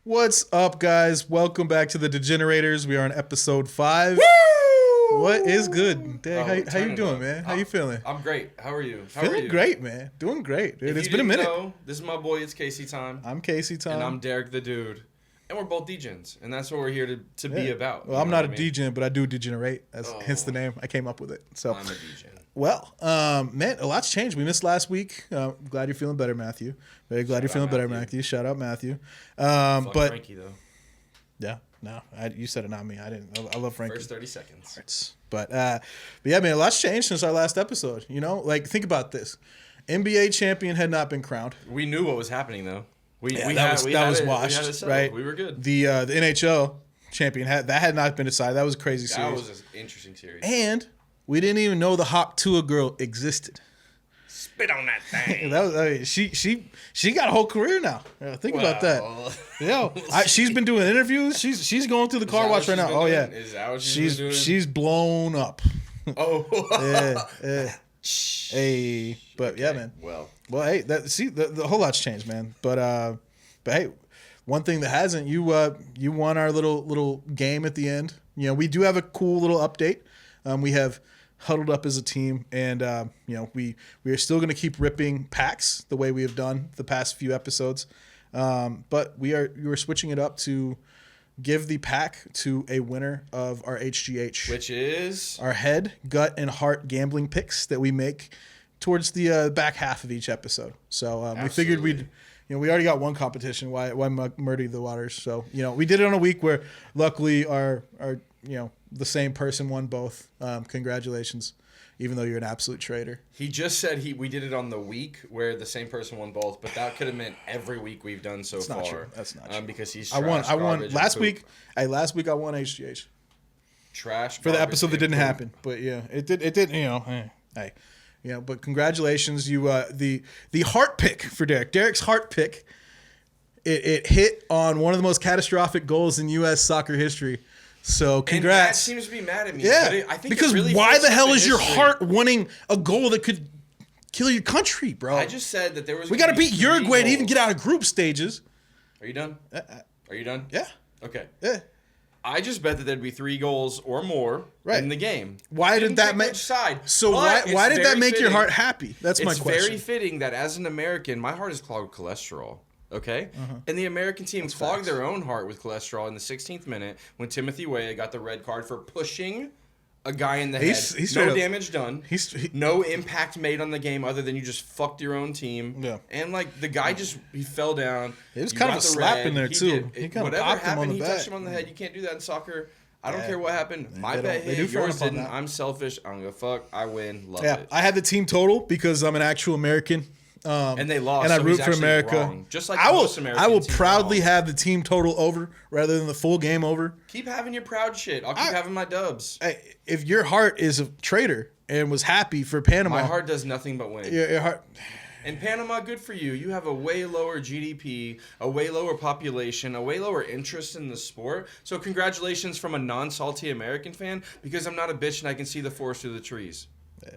What's up, guys? Welcome back to the Degenerators. We are on episode 5. Woo! What is good? Dave, how you doing, up. man? How you feeling? I'm great. How are you? Feeling great, man. Doing great, dude. It's been a minute. This is my boy. It's Caseytime. I'm Caseytime. And I'm Derek the Dude. And we're both degens. And that's what we're here to be about. Well, I'm not a degen, but I do degenerate. Hence the name. I came up with it. So I'm a degen. Well, man, a lot's changed. We missed last week. Glad you're feeling better, Matthew. Very glad you're feeling better, Matthew. Shout out, Matthew. Fuck Frankie, though. Yeah, no, you said it, not me. I didn't. I love Frankie. First 30 seconds. But yeah, man, a lot's changed since our last episode. You know, like think about this: NBA champion had not been crowned. We knew what was happening, though. That was washed, right? We were good. The NHL champion had not been decided. That was a crazy series. That was an interesting series. And we didn't even know the Hawk Tua girl existed. Spit on that thing. She got a whole career now. Think about that. Yo, she's been doing interviews. She's going through the car wash right now. Oh yeah, is that what she's been doing? She's blown up. Oh yeah. Hey, but yeah, man. Well, hey, the whole lot's changed, man. But hey, one thing that hasn't, you won our little game at the end. You know, we do have a cool little update. We have huddled up as a team, and you know, we are still going to keep ripping packs the way we have done the past few episodes. But we are switching it up to give the pack to a winner of our HGH, which is our head, gut, and heart gambling picks that we make towards the back half of each episode. So we figured we already got one competition. Why muddy the waters? So we did it on a week where luckily our the same person won both. Congratulations, even though you're an absolute traitor. He just said we did it on the week where the same person won both, but that could have meant every week we've done so far. Not true. That's not true. Because he's I won last week. Last week I won HGH. Trash for the episode that didn't happen, but yeah, it did. Hey. But congratulations, you the heart pick for Derek. Derek's heart pick. It hit on one of the most catastrophic goals in U.S. soccer history. So congrats. And Matt seems to be mad at me. Yeah, I think because really why the hell is your heart winning a goal that could kill your country, bro? I just said that there was. We got to beat Uruguay to even get out of group stages. Are you done? Are you done? Yeah. Okay. Yeah. I just bet that there'd be 3 goals or more in the game. Why did that make side? So why did that make your heart happy? That's my question. It's very fitting that as an American, my heart is clogged with cholesterol. Okay? And the American team clogged their own heart with cholesterol in the 16th minute when Timothy Weah got the red card for pushing a guy in the head. No damage done. No impact made on the game other than you just fucked your own team. Yeah. And the guy he fell down. It was kind of a slap in there too. He kind of popped him on the back. He touched him on the head. You can't do that in soccer. I don't care what happened. My bet hit. Yours didn't. I'm selfish. I don't give a fuck. I win. Love it. I had the team total because I'm an actual American. And they lost, and I root for America. Wrong. Just like most American I will proudly have the team total over rather than the full game over. Keep having your proud shit. I'll keep having my dubs. If your heart is a traitor and was happy for Panama, my heart does nothing but win. Your heart. And Panama, good for you. You have a way lower GDP, a way lower population, a way lower interest in the sport. So congratulations from a non-salty American fan because I'm not a bitch and I can see the forest through the trees.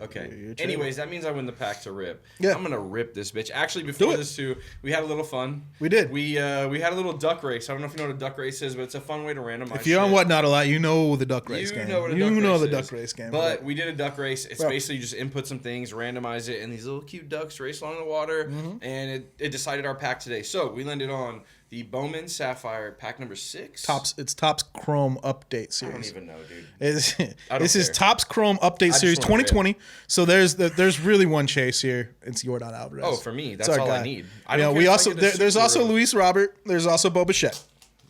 Okay. Anyways, that means I win the pack to rip. Yeah. I'm gonna rip this bitch. Actually, before this too, we had a little fun. We did. We had a little duck race. I don't know if you know what a duck race is, but it's a fun way to randomize. If you're on Whatnot a lot, you know the duck race game. You know the duck race game. But we did a duck race. It's basically you just input some things, randomize it, and these little cute ducks race along the water. And it decided our pack today. So we landed on the Bowman Sapphire pack number 6. It's Topps Chrome Update Series. I don't even know, dude. This is Topps Chrome Update Series 2020. So there's really one chase here. It's Yordan Alvarez. Oh, for me, that's all I need. There's also Luis Robert. There's also Bo Bichette.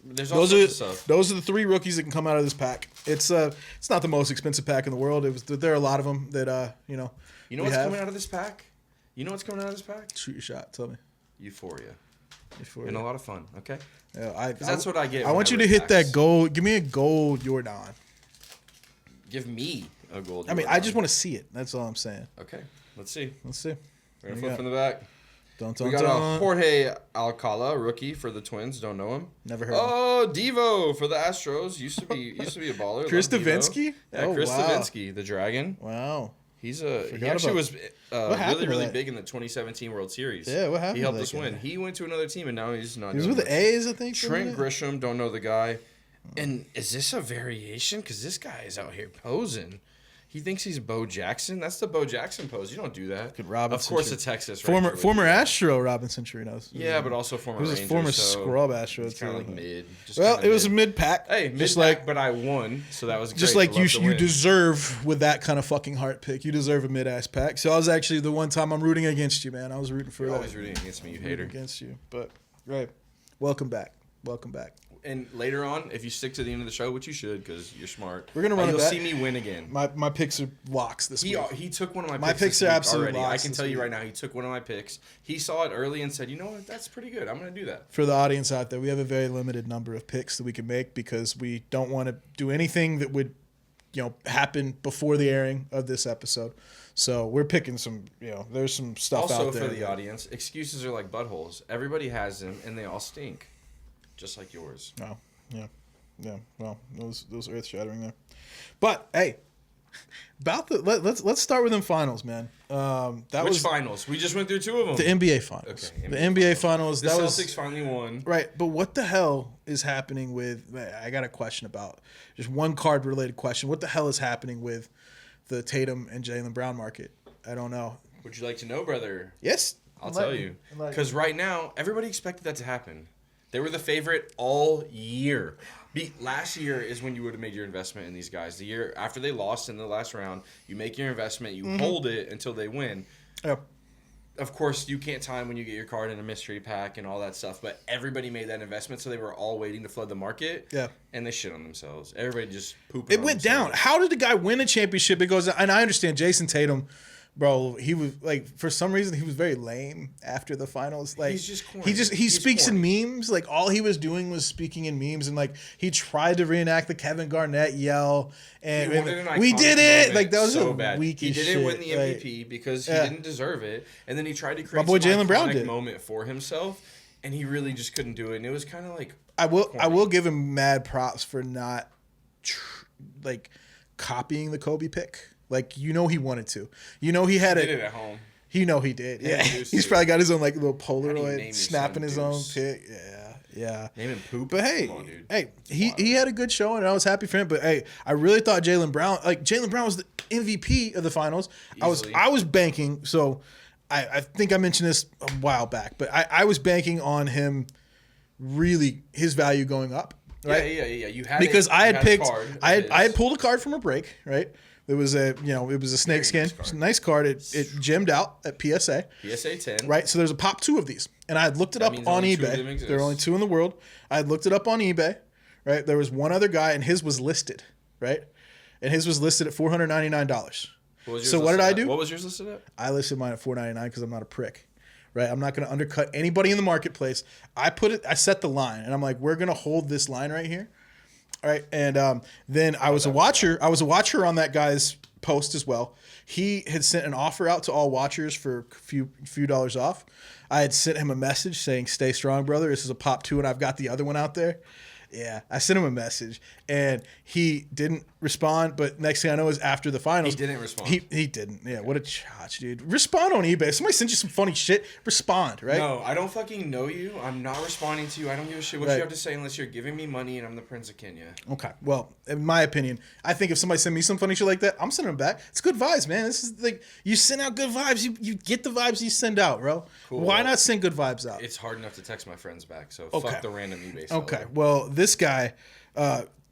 Those are the 3 rookies that can come out of this pack. It's not the most expensive pack in the world. There are a lot of them that You know what's coming out of this pack? Shoot your shot. Tell me. Euphoria. And a lot of fun, okay? Yeah, that's what I get. I want you to hit that gold. Give me a gold Yordan. Give me a gold Yordan. I mean, I just want to see it. That's all I'm saying. Okay, let's see. We're going to flip from the back. We got a Jorge Alcala, rookie for the Twins. Don't know him. Never heard of him. Devo for the Astros. Used to be a baller. Chris Davinsky? Yeah, Chris Davinsky, the Dragon. Wow. He actually was really big in the 2017 World Series. Yeah, what happened? He helped us win. He went to another team, and now he's not. He was with the A's, I think. Trent Grisham, don't know the guy. And is this a variation? Because this guy is out here posing. He thinks he's Bo Jackson. That's the Bo Jackson pose. You don't do that. Good Robinson. Of course, it's Texas. Former Astro Robinson Chirinos. Yeah, but also former Ranger. He was a former scrub Astro. It's kind of like mid. Well, it was a mid pack. Hey, mid pack, but I won, so that was great. Just like you deserve with that kind of fucking heart pick. You deserve a mid ass pack. So I was actually the one time I'm rooting against you, man. I was rooting for. You're always rooting against me, you hater. Against you, but right. Welcome back. And later on, if you stick to the end of the show, which you should, because you're smart, we're gonna run it back. You'll see me win again. My picks are locks this week. He took one of my picks. My picks are absolutely already. I can tell you right now, he took one of my picks. He saw it early and said, "You know what? That's pretty good. I'm going to do that." For the audience out there, we have a very limited number of picks that we can make because we don't want to do anything that would, happen before the airing of this episode. So we're picking some. There's some stuff also, out there. Also, for the audience, excuses are like buttholes. Everybody has them, and they all stink, just like yours. Oh. Yeah. Well, those earth shattering there, but hey, let's start with them finals, man. Which finals? We just went through two of them. The NBA finals. Okay, the NBA finals. The Celtics finally won. Right, but what the hell is happening with? I got a question about just one card related question. What the hell is happening with the Tatum and Jaylen Brown market? I don't know. Would you like to know, brother? Yes, I'll tell you. Because right now, everybody expected that to happen. They were the favorite all year. Last year is when you would have made your investment in these guys. The year after they lost in the last round, you make your investment, you hold it until they win. Yep. Of course, you can't time when you get your card in a mystery pack and all that stuff, but everybody made that investment, so they were all waiting to flood the market. Yeah. And they shit on themselves. Everybody just pooped. It went down. How did the guy win a championship? It goes, and I understand Jason Tatum. Bro, he was for some reason he was very lame after the finals. Like he's just corny. He speaks in memes. Like all he was doing was speaking in memes, and like he tried to reenact the Kevin Garnett yell, and we did it. Like that was so bad. He didn't win the MVP because he didn't deserve it, and then he tried to create my boy Jaylen Brown did moment for himself, and he really just couldn't do it. And it was kind of like I will give him mad props for not copying the Kobe pick. Like, he wanted to. He had it. He did it at home. He did. Yeah. He's probably got his own, little Polaroid, snapping his own pic. Yeah. Name him Poop. But, hey, he had a good show, and I was happy for him. But, hey, I really thought Jaylen Brown was the MVP of the finals. Easily. I was banking. So, I think I mentioned this a while back. But I was banking on him really, his value going up. Right? Yeah. You had because I had picked, I had pulled a card from a break, right? It was a snakeskin, nice card. It gemmed out at PSA. PSA 10. Right, so there's a pop 2 of these, and I had looked it up on eBay. There are only 2 in the world. I had looked it up on eBay. Right, there was one other guy, and his was listed. Right, and his was listed at $499. So what did I do? What was yours listed at? I listed mine at $499 because I'm not a prick. Right, I'm not going to undercut anybody in the marketplace. I set the line, and I'm like, we're going to hold this line right here. All right, and then I was a watcher. I was a watcher on that guy's post as well. He had sent an offer out to all watchers for a few dollars off. I had sent him a message saying, "Stay strong, brother. This is a pop 2, and I've got the other one out there." Yeah, I sent him a message, and he didn't respond. But next thing I know is after the finals, he didn't respond. He didn't. Yeah, what a chotch, dude. Respond on eBay. If somebody sends you some funny shit, respond, right? No, I don't fucking know you. I'm not responding to you. I don't give a shit what you have to say unless you're giving me money and I'm the Prince of Kenya. Okay, well, in my opinion, I think if somebody send me some funny shit like that, I'm sending them back. It's good vibes, man. This is like, you send out good vibes. You get the vibes you send out, bro. Cool. Why not send good vibes out? It's hard enough to text my friends back, so fuck the random eBay seller. Okay, well, this guy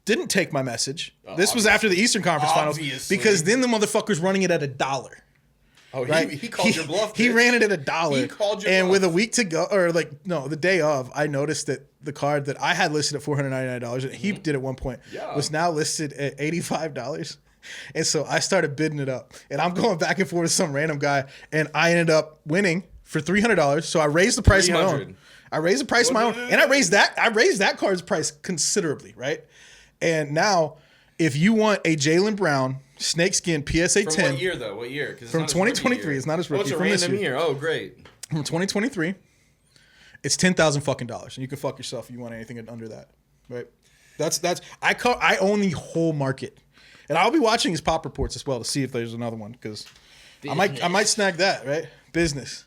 didn't take my message. This was after the Eastern Conference Finals, because then the motherfucker's running it at $1. Oh, right? he called your bluff. He ran it at $1. He called your and bluff. with a week to go, or the day of, I noticed that the card that I had listed at $499, and he did at one point, was now listed at $85. And so I started bidding it up, and I'm going back and forth with some random guy, and I ended up winning for $300. So I raised the price of my own. I raised the price of my own, and I raised that card's price considerably, right? And now, if you want a Jaylen Brown snakeskin PSA 10, from what year though? What year? From 2023. It's not his rookie. It's a from random this year. Oh, great. From 2023, it's $10,000 fucking dollars, and you can fuck yourself if you want anything under that, right? That's I own the whole market. And I'll be watching his pop reports as well to see if there's another one because I might snag that, right? Business.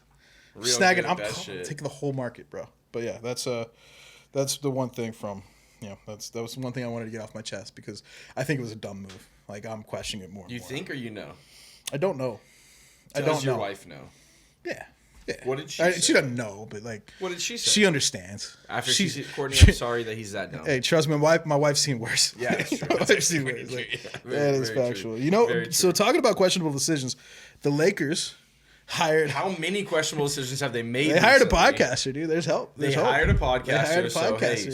Real Snagging. I'm shit. taking the whole market, bro. But yeah, that's the one thing from that was one thing I wanted to get off my chest because I think it was a dumb move. Like I'm questioning it more. You more. think or you know? I don't know. Does your wife know? Yeah. Yeah. What did she say? She doesn't know, but like. What did she say? She understands. After Courtney, I'm sorry that he's that dumb. Hey, trust me, my wife's seen worse. Yeah, that's true. My wife's seen worse. That is factual. True. So talking about questionable decisions, the Lakers hired. How many questionable decisions have they made? They hired a podcaster, dude. There's help. They hired a podcaster. So hey,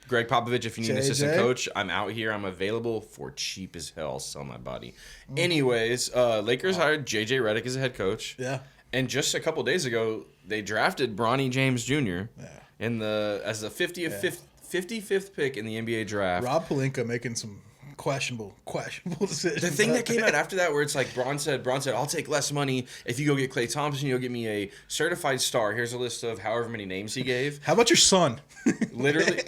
Greg Popovich, if you need an assistant coach, I'm out here. I'm available for cheap as hell. I'll sell my body. Anyways, Lakers hired JJ Redick as a head coach. Yeah. And just a couple days ago, they drafted Bronny James Jr. As the 55th pick in the NBA draft. Rob Pelinka making some questionable decisions. The thing that came out after that, where it's like Bron said, I'll take less money if you go get Klay Thompson. You'll get me a certified star. Here's a list of however many names he gave. How about your son? Literally,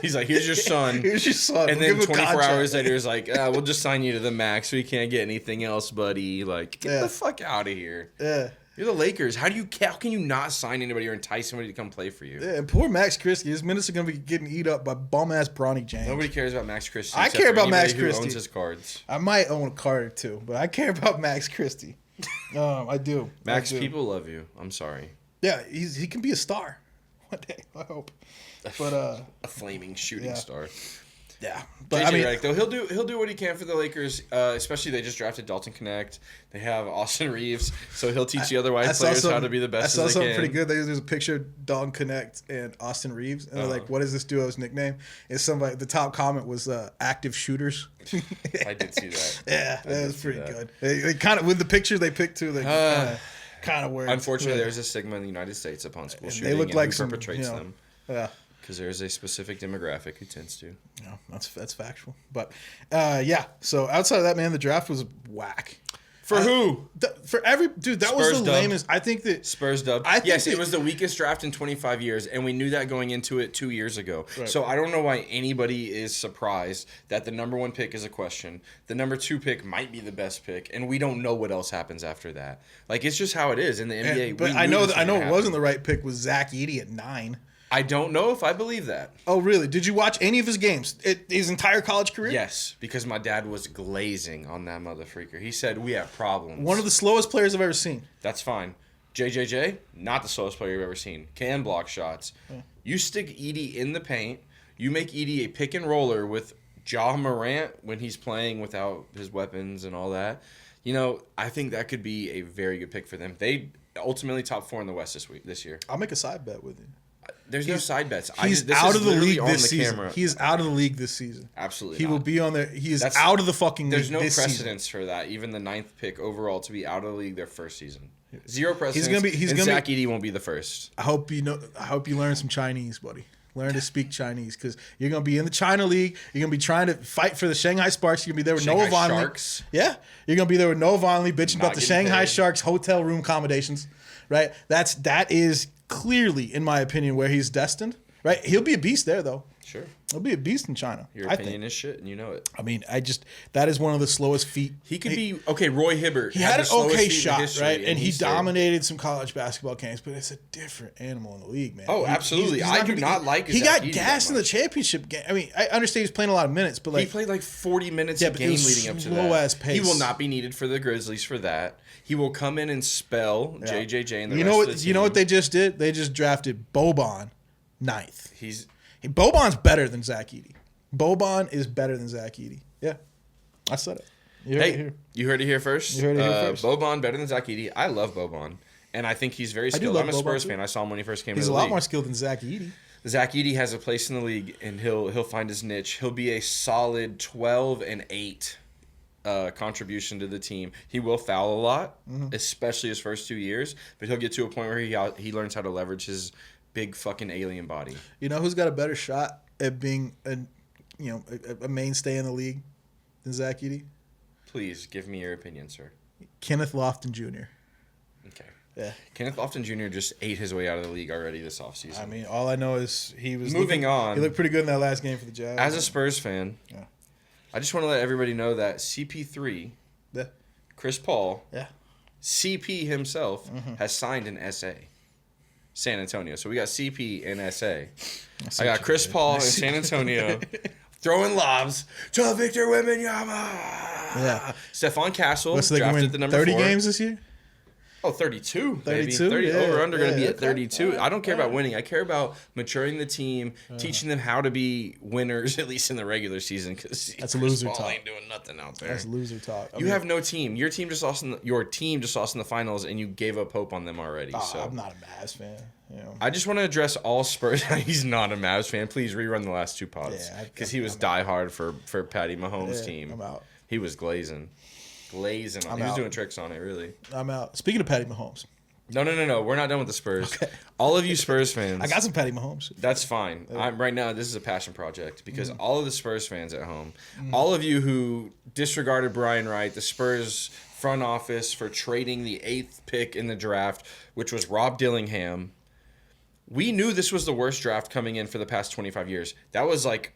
he's like, here's your son. Here's your son. And then 24 hours later, he's like, we'll just sign you to the max. We can't get anything else, buddy. Like, get the fuck out of here. Yeah. You're the Lakers. How can you not sign anybody or entice somebody to come play for you? Yeah, and poor Max Christie. His minutes are going to be getting eat up by bum-ass Bronny James. Nobody cares about Max Christie. I care about Max Christie. Who owns his cards. I might own a card or two, but I care about Max Christie. I do. Max, people love you. I'm sorry. Yeah, he can be a star one day. I hope. But a flaming shooting star. Yeah, but JJ Redick, though, he'll do what he can for the Lakers. Especially they just drafted Dalton Connect. They have Austin Reeves, so he'll teach the other white players how to be the best. I saw something pretty good. There's a picture of Dalton Connect and Austin Reeves, and they're like, "What is this duo's nickname?" And somebody, the top comment was "active shooters." I did see that. Yeah, that was pretty good. They kind of with the picture they picked too. They kind of weird. Unfortunately, there's a stigma in the United States upon school shooting. They look like who perpetrates them. Yeah. Because there's a specific demographic who tends to. Yeah, that's factual. But, so outside of that, man, the draft was whack. For who? For every... Dude, that Spurs was the lamest... I think that... Spurs dubbed. Yes, it was the weakest draft in 25 years, and we knew that going into it 2 years ago. Right. So I don't know why anybody is surprised that the number 1 pick is a question. The number 2 pick might be the best pick, and we don't know what else happens after that. Like, it's just how it is in the NBA. But I know it wasn't the right pick with Zach Edey at 9. I don't know if I believe that. Oh, really? Did you watch any of his games? His entire college career? Yes, because my dad was glazing on that motherfreaker. He said, we have problems. One of the slowest players I've ever seen. That's fine. JJJ, not the slowest player you've ever seen. Can block shots. Yeah. You stick Edey in the paint. You make Edey a pick and roller with Ja Morant when he's playing without his weapons and all that. You know, I think that could be a very good pick for them. They ultimately top 4 in the West this year. I'll make a side bet with you. There's no side bets. He's out of the league this season. He is out of the league this season. Absolutely He will be on there. He is out of the fucking league. There's no this precedence season. for that. Even the 9th pick overall to be out of the league their first season. Zero precedence. He's gonna Zach Edey won't be the first. I hope you learn some Chinese, buddy. Learn to speak Chinese because you're gonna be in the China League. You're gonna be trying to fight for the Shanghai Sparks. You're gonna be there with Noah Vonleh. Sharks. Yeah, you're gonna be there with Noah Vonleh bitching about the Shanghai Sharks hotel room accommodations. Right. That is clearly, in my opinion, where he's destined. Right, he'll be a beast there though. Sure, he'll be a beast in China. Your opinion is shit, and you know it. I mean, that is one of the slowest feet. He could be okay. Roy Hibbert. He had an okay shot, right, and he dominated some college basketball games. But it's a different animal in the league, man. Oh, absolutely. I do not like. He got gassed in the championship game. I mean, I understand he's playing a lot of minutes, but like he played like 40 minutes a game leading up to that. Slow ass pace. He will not be needed for the Grizzlies for that. He will come in and spell JJJ and the rest of the team. You know what they just did? They just drafted Boban 9th. Boban's better than Zach Edey. Boban is better than Zach Edey. Yeah, I said it. You heard it here first. Boban better than Zach Edey. I love Boban, and I think he's very skilled. I'm a Spurs fan. I saw him when he first came to the league. He's a lot more skilled than Zach Edey. Zach Edey has a place in the league, and he'll find his niche. He'll be a solid 12 and 8 contribution to the team. He will foul a lot, especially his first 2 years, but he'll get to a point where he learns how to leverage his big fucking alien body. You know who's got a better shot at being a mainstay in the league than Zach Edey? Please give me your opinion, sir. Kenneth Lofton Jr. Okay. Yeah. Kenneth Lofton Jr. just ate his way out of the league already this offseason. I mean, all I know is he was moving on. He looked pretty good in that last game for the Jazz. As a Spurs fan, I just want to let everybody know that CP3, Chris Paul, CP himself, has signed an SA. San Antonio. So we got CP and SA. I got Chris Paul in San Antonio throwing lobs to Victor Wembanyama. Yeah. Stephon Castle drafted at the number 30 4. games this year? Oh, 32. 32? 30 over under going to be at okay. 32. I don't care about winning. I care about maturing the team, teaching them how to be winners, at least in the regular season, because that's loser Paul talk. Ain't doing nothing out there. That's loser talk. You have no team. Your team just lost in the finals, and you gave up hope on them already. So I'm not a Mavs fan. You know. I just want to address all Spurs. He's not a Mavs fan. Please rerun the last 2 pods because he was diehard for Patty Mahomes' team. I'm out. He was glazing on it. He was doing tricks on it, really. I'm out. Speaking of Patty Mahomes. No. We're not done with the Spurs. Okay. All of you Spurs fans. I got some Patty Mahomes. That's fine. Right now, this is a passion project because all of the Spurs fans at home, all of you who disregarded Brian Wright, the Spurs front office for trading the 8th pick in the draft, which was Rob Dillingham, we knew this was the worst draft coming in for the past 25 years. That was like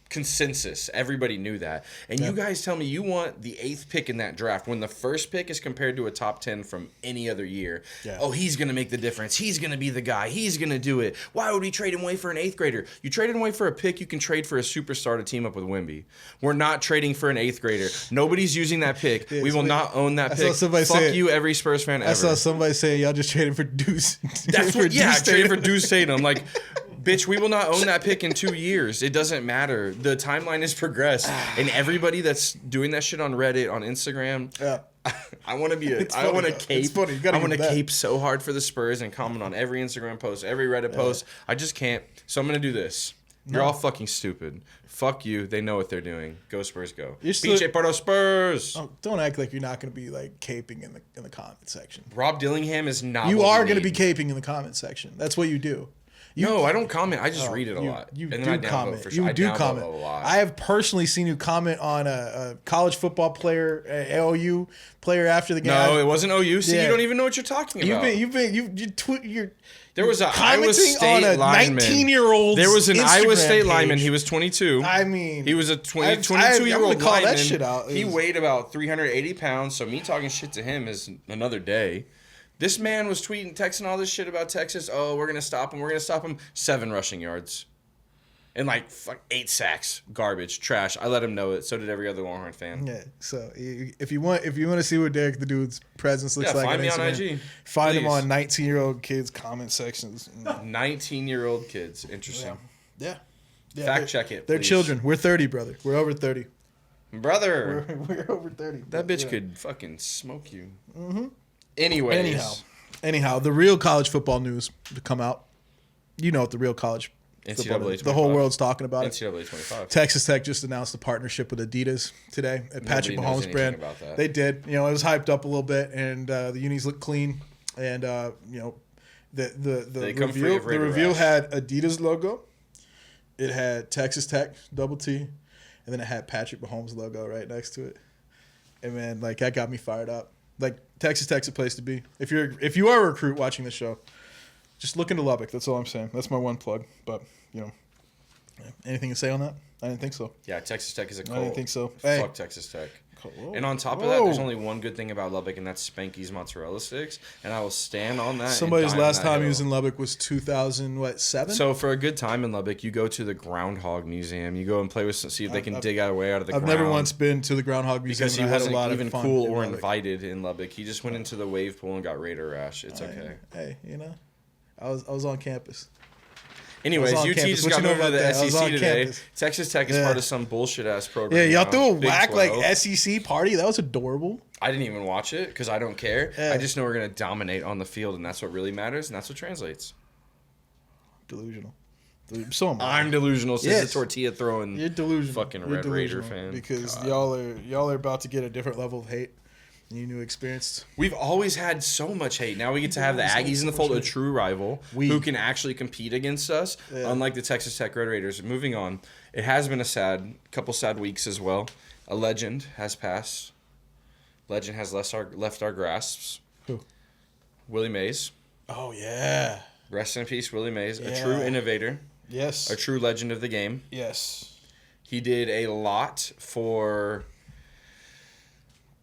consensus. Everybody knew that. And you guys tell me you want the 8th pick in that draft when the first pick is compared to a top 10 from any other year. Yeah. Oh, he's going to make the difference. He's going to be the guy. He's going to do it. Why would we trade him away for an 8th grader? You trade him away for a pick, you can trade for a superstar to team up with Wemby. We're not trading for an 8th grader. Nobody's using that pick. We will not own that pick. Fuck you, every Spurs fan ever. I saw somebody saying y'all just traded for Deuce. That's what, traded for Deuce Tatum. Like, bitch, we will not own that pick in 2 years. It doesn't matter. The timeline has progressed, and everybody that's doing that shit on Reddit, on Instagram, I want to be I want to cape. I want to cape so hard for the Spurs and comment on every Instagram post, every Reddit post. I just can't. So I'm gonna do this. You're all fucking stupid. Fuck you. They know what they're doing. Go Spurs, go. BJ Pardo Spurs. Oh, don't act like you're not going to be like caping in the comment section. Rob Dillingham is not. You are going to be caping in the comment section. That's what you do. No, I don't comment. I just read it a lot. You do comment. You do comment. A lot. I have personally seen you comment on a college football player, OU player after the game. No, it wasn't OU. See, you don't even know what you're talking about. There was an Iowa State lineman. 19-year-old. There was an Instagram Iowa State page. lineman. He was 22. I mean, he was a 22-year-old lineman. That shit out. He weighed about 380 pounds. So me talking shit to him is another day. This man was texting all this shit about Texas. Oh, we're going to stop him. We're going to stop him. 7 rushing yards. And 8 sacks. Garbage. Trash. I let him know it. So did every other Longhorn fan. Yeah. So if you want to see what Derek the Dude's presence looks like find on me Instagram, on IG. Find him on 19-year-old kids comment sections. 19-year-old kids. Interesting. Yeah. Fact check it, They're please. children. We're 30, brother. We're over 30. Brother. We're over 30. That bitch could fucking smoke you. Mm-hmm. Anyhow, the real college football news to come out. You know what the real college football is. The whole world's talking about it. NCAA 25. Texas Tech just announced a partnership with Adidas today at Patrick Mahomes brand. They did. It was hyped up a little bit, and the unis look clean. And the reveal had Adidas logo. It had Texas Tech double T, and then it had Patrick Mahomes logo right next to it. And man, that got me fired up. Texas Tech's a place to be. If you are a recruit watching this show, just look into Lubbock. That's all I'm saying. That's my one plug. But anything to say on that? I didn't think so. Yeah, Texas Tech is a cult. I didn't think so. Fuck Texas Tech. Whoa. And on top of that, there's only one good thing about Lubbock, and that's Spanky's mozzarella sticks. And I will stand on that. Somebody's last time he was in Lubbock was 2007. So for a good time in Lubbock, you go to the Groundhog Museum. You go and play with, see if they can dig out a way out of the ground. I've never once been to the Groundhog Museum. Because he wasn't even cool or invited in Lubbock. He just went into the wave pool and got Raider rash. It's okay. Hey, I was on campus. Anyways, UT just got moved to the SEC today. Texas Tech is part of some bullshit-ass program. Yeah, y'all threw a whack SEC party. That was adorable. I didn't even watch it because I don't care. Yeah. I just know we're going to dominate on the field, and that's what really matters, and that's what translates. Delusional. So am I. I'm delusional since the tortilla throwing You're delusional. Fucking Red Raider fan. Because y'all are about to get a different level of hate. You knew experienced. We've always had so much hate. Now we get to have the Aggies in the fold, a true rival who can actually compete against us, unlike the Texas Tech Red Raiders. Moving on, it has been a couple sad weeks as well. A legend has passed. Legend has left our grasps. Who? Willie Mays. Oh, yeah. Rest in peace, Willie Mays. A true innovator. Yes. A true legend of the game. Yes. He did a lot for,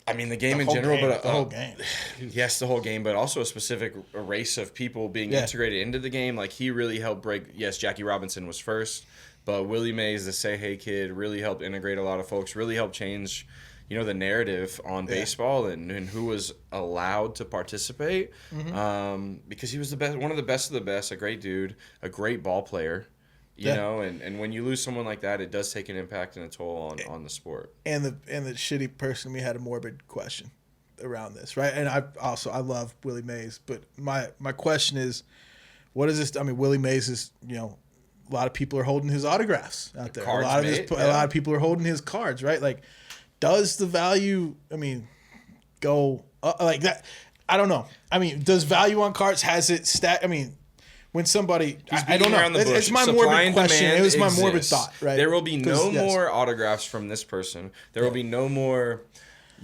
I mean, the game in general, but the whole game. Yes, the whole game, but also a specific race of people being integrated into the game. Like, he really helped break. Yes, Jackie Robinson was first, but Willie Mays, the Say Hey kid, really helped integrate a lot of folks. Really helped change, the narrative on baseball and who was allowed to participate. Because he was the best, one of the best of the best, a great dude, a great ball player. You know, and when you lose someone like that, it does take an impact and a toll on the sport. And the shitty person in me had a morbid question around this, right? And I love Willie Mays, but my question is, what is this? I mean, Willie Mays is, a lot of people are holding his autographs out there. A lot of people are holding his cards, right? Like, does the value, go like that? I don't know. I mean, does value on cards, has it when somebody, I don't know. It's my morbid question. It was my morbid thought, right? There will be no more autographs from this person. There will be no more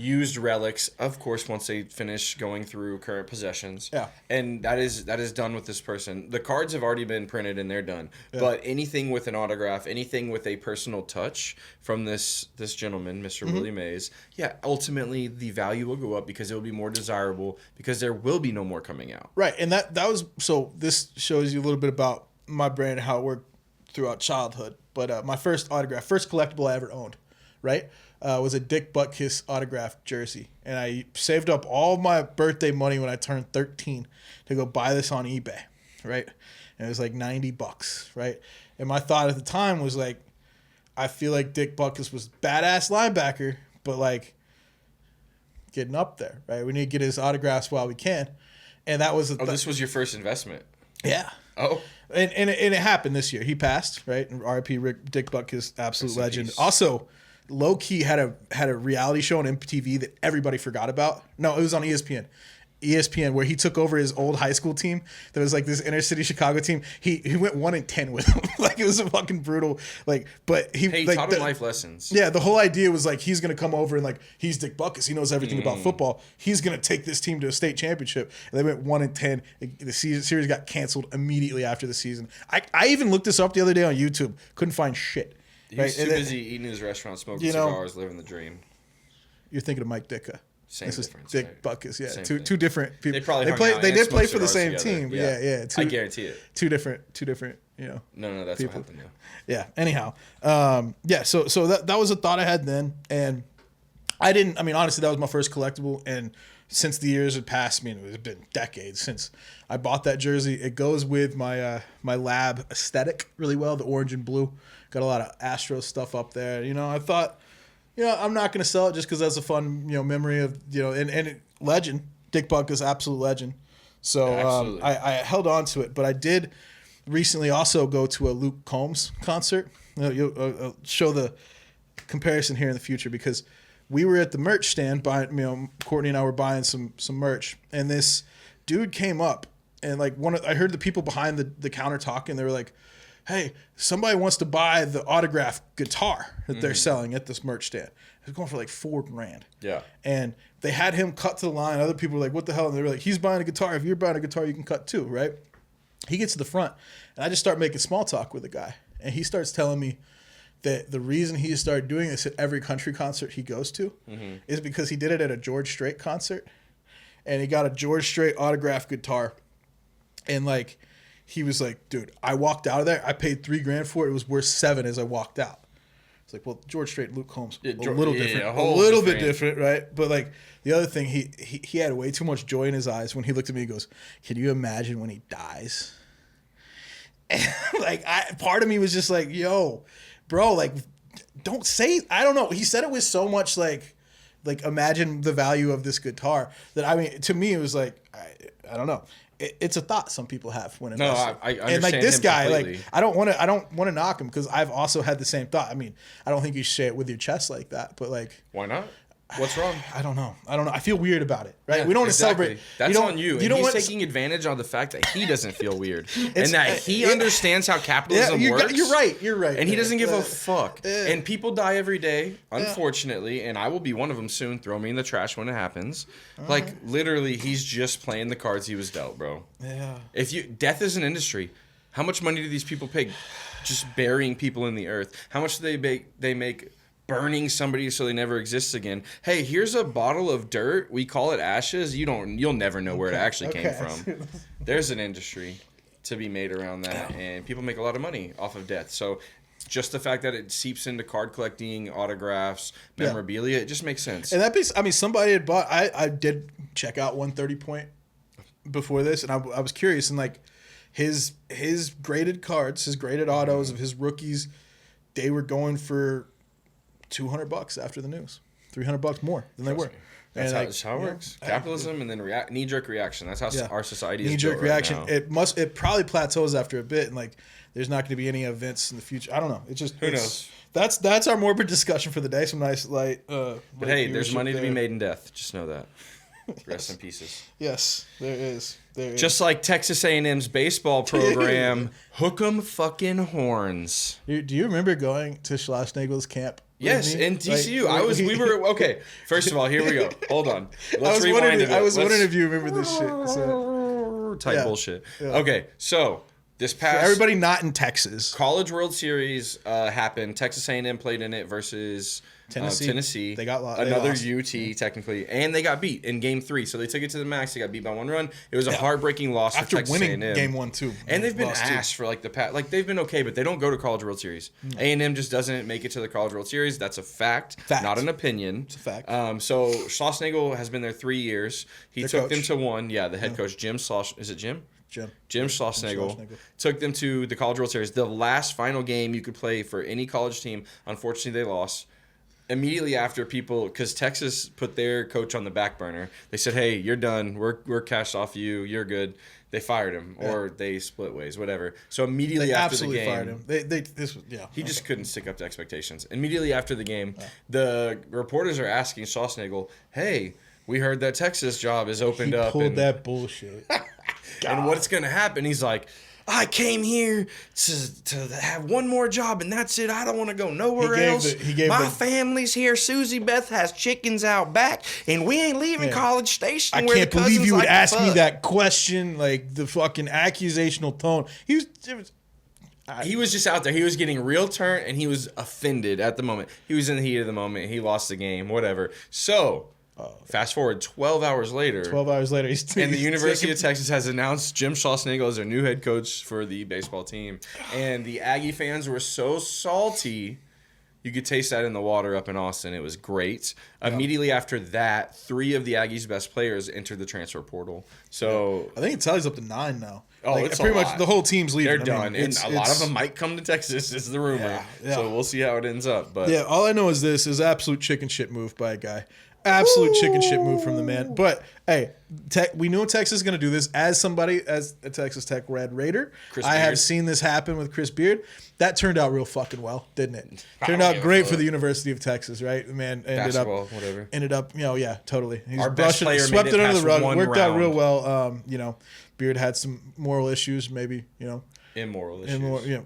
used relics, of course, once they finish going through current possessions. Yeah. And that is done with this person. The cards have already been printed and they're done. Yeah. But anything with an autograph, anything with a personal touch from this gentleman, Mr. Willie Mays, ultimately the value will go up because it will be more desirable because there will be no more coming out. Right. And that was, so this shows you a little bit about my brain and how it worked throughout childhood. But my first collectible I ever owned, right? Was a Dick Butkus autographed jersey. And I saved up all my birthday money when I turned 13 to go buy this on eBay, right? And it was like $90, right? And my thought at the time was like, I feel like Dick Butkus was badass linebacker, but like getting up there, right? We need to get his autographs while we can. And that was this was your first investment. Yeah. Oh. And it happened this year. He passed, right? And R.I.P. Dick Butkus, absolute legend. Also, low-key had a reality show on MTV that everybody forgot about. No, it was on ESPN. ESPN, where he took over his old high school team. There was like this inner city Chicago team. He went 1-10 with them. Like, it was a fucking brutal. Like, but he taught him life lessons. Yeah, the whole idea was like he's gonna come over and like he's Dick Butkus. He knows everything about football. He's gonna take this team to a state championship. And they went 1-10. The series got canceled immediately after the season. I even looked this up the other day on YouTube. Couldn't find shit. He was too busy eating in his restaurant, smoking cigars, living the dream. You're thinking of Mike Ditka. Same this difference. Is Dick Butkus, yeah. Two different people. They did play for the same team, but yeah. I guarantee it. Two different, No, that's people. what happened. Yeah. Anyhow, So that was a thought I had then, and I didn't. I mean, honestly, that was my first collectible, and since the years had passed, it's been decades since I bought that jersey. It goes with my my lab aesthetic really well, the orange and blue. Got a lot of Astros stuff up there. I thought, I'm not going to sell it just because that's a fun, memory of, and legend. Dick Butkus, absolute legend. So I held on to it, but I did recently also go to a Luke Combs concert. You'll show the comparison here in the future because we were at the merch stand buying, Courtney and I were buying some merch, and this dude came up and like I heard the people behind the counter talking. They were like, hey, somebody wants to buy the autographed guitar that they're selling at this merch stand. It was going for like $4,000. Yeah. And they had him cut to the line. Other people were like, what the hell? And they were like, he's buying a guitar. If you're buying a guitar, you can cut too, right? He gets to the front, and I just start making small talk with the guy. And he starts telling me that the reason he started doing this at every country concert he goes to is because he did it at a George Strait concert. And he got a George Strait autographed guitar. And like, he was like, dude, I walked out of there. I paid $3,000 for it. It was worth $7,000 as I walked out. It's like, well, George Strait and Luke Combs, a little different, a little bit different, right? But like the other thing, he had way too much joy in his eyes when he looked at me. He goes, "Can you imagine when he dies?" And like, part of me was just like, "Yo, bro, like, don't say." I don't know. He said it with so much like imagine the value of this guitar that to me it was like I don't know. It's a thought some people have when investing. I understand. And like this guy, completely. like I don't want to knock him because I've also had the same thought. I mean, I don't think you say it with your chest like that, but like, why not? What's wrong? I don't know. I feel weird about it, right? Yeah, we don't want to celebrate. That's on you. And he's taking advantage of the fact that he doesn't feel weird and that he understands how capitalism works. You're right. And he doesn't give a fuck. And people die every day, unfortunately, and I will be one of them soon. Throw me in the trash when it happens. Like, literally, he's just playing the cards he was dealt, bro. Yeah. Death is an industry. How much money do these people pay? just burying people in the earth? How much do they make burning somebody so they never exist again? Hey, here's a bottle of dirt. We call it ashes. You'll never know where it actually came from. There's an industry to be made around that, and people make a lot of money off of death. So just the fact that it seeps into card collecting, autographs, memorabilia, it just makes sense. And that piece, I mean, somebody had bought. I did check out 130 Point before this, and I was curious, and like his graded cards, his graded autos of his rookies, they were going for $200 after the news, $300 more than they were. That's how it works. Capitalism and then knee-jerk reaction. That's how our society is. Knee-jerk reaction. Right now. It probably plateaus after a bit, and like there's not going to be any events in the future. I don't know. Who knows? That's our morbid discussion for the day. Some nice light. But hey, there's money to be made in death. Just know that. Rest in pieces. Yes, there is. Just like Texas A&M's baseball program, hook 'em fucking horns. Do you remember going to Schlossnagel's camp? Yes, in TCU. Like, we were okay. First of all, here we go. Hold on. Let's rewind it. I was wondering if you remember this shit. Type bullshit. Yeah. Okay, so this past for everybody not in Texas, College World Series happened. Texas A&M played in it versus Tennessee. They got lost. Another UT technically, and they got beat in Game 3. So they took it to the max. They got beat by 1 run. It was a heartbreaking loss after for Texas winning A&M. Game 1 too. And they've been asked for like the past. Like they've been okay, but they don't go to College World Series. A&M just doesn't make it to the College World Series. That's a fact. Not an opinion. It's a fact. So Schlossnagel has been there 3 years. He took them to one. Yeah, the head coach Jim Schlossnagel took them to the College World Series. The last final game you could play for any college team. Unfortunately, they lost. Immediately after because Texas put their coach on the back burner, they said, "Hey, you're done. We're cashed off you. You're good." They fired him, or they split ways, whatever. So immediately after the game, fired him. He just couldn't stick up to expectations. Immediately after the game, the reporters are asking Schlossnagel, "Hey, we heard that Texas job is opened up." He pulled that bullshit. And what's going to happen? He's like, I came here to have one more job, and that's it. I don't want to go nowhere else. My family's here. Susie Beth has chickens out back, and we ain't leaving College Station. I can't believe you would ask me that question, like the fucking accusational tone. He was just out there. He was getting real turn, and he was offended at the moment. He was in the heat of the moment. He lost the game, whatever. So fast forward 12 hours later. And the University of Texas has announced Jim Schlossnagel as their new head coach for the baseball team. And the Aggie fans were so salty. You could taste that in the water up in Austin. It was great. Yeah. Immediately after that, 3 of the Aggies' best players entered the transfer portal. So I think it tallies up to 9 now. Oh, like, it's pretty much the whole team's leaving. They're done. And a lot of them might come to Texas, is the rumor. Yeah. So we'll see how it ends up. But yeah, all I know is this is absolute chicken shit move by a guy. Absolute chicken shit move from the man. But hey, we knew Texas is going to do this. As a Texas Tech Red Raider, I have seen this happen with Chris Beard. That turned out real fucking well, didn't it? Turned out great for the University of Texas, right? The man ended up, totally. He's our best player swept it under the rug. Worked round. out real well. Beard had some moral issues, maybe. Immoral issues.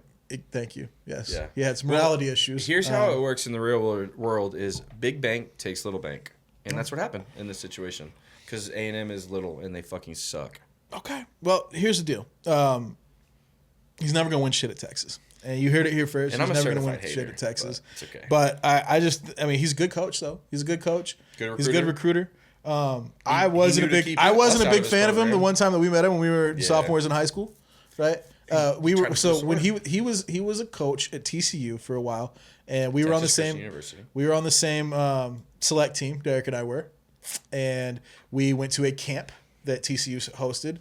Thank you. Yes. Yeah. He had some morality issues. Here's how it works in the real world: is big bank takes little bank. And that's what happened in this situation. Because A&M is little and they fucking suck. Okay. Well, here's the deal. He's never going to win shit at Texas. And you heard it here first. And he's never going to win shit at Texas. But it's okay. But he's a good coach, though. He's a good coach. He's a good recruiter. I wasn't a big fan of him the one time that we met him when we were sophomores in high school. Right? When he was a coach at TCU for a while, and we were on the same select team. Derek and I were, and we went to a camp that TCU hosted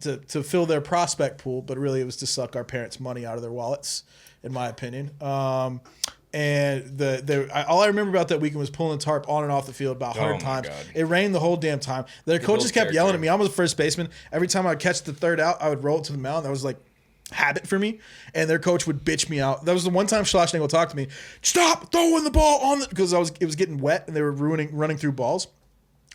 to fill their prospect pool, but really it was to suck our parents' money out of their wallets, in my opinion. And all I remember about that weekend was pulling the tarp on and off the field about 100 times. God. It rained the whole damn time. Their coaches kept yelling at me. I was a first baseman. Every time I would catch the third out, I would roll it to the mound. That was like habit for me. And their coach would bitch me out. That was the one time Schlossnagel talked to me. Stop throwing the ball on because it was getting wet and they were running through balls.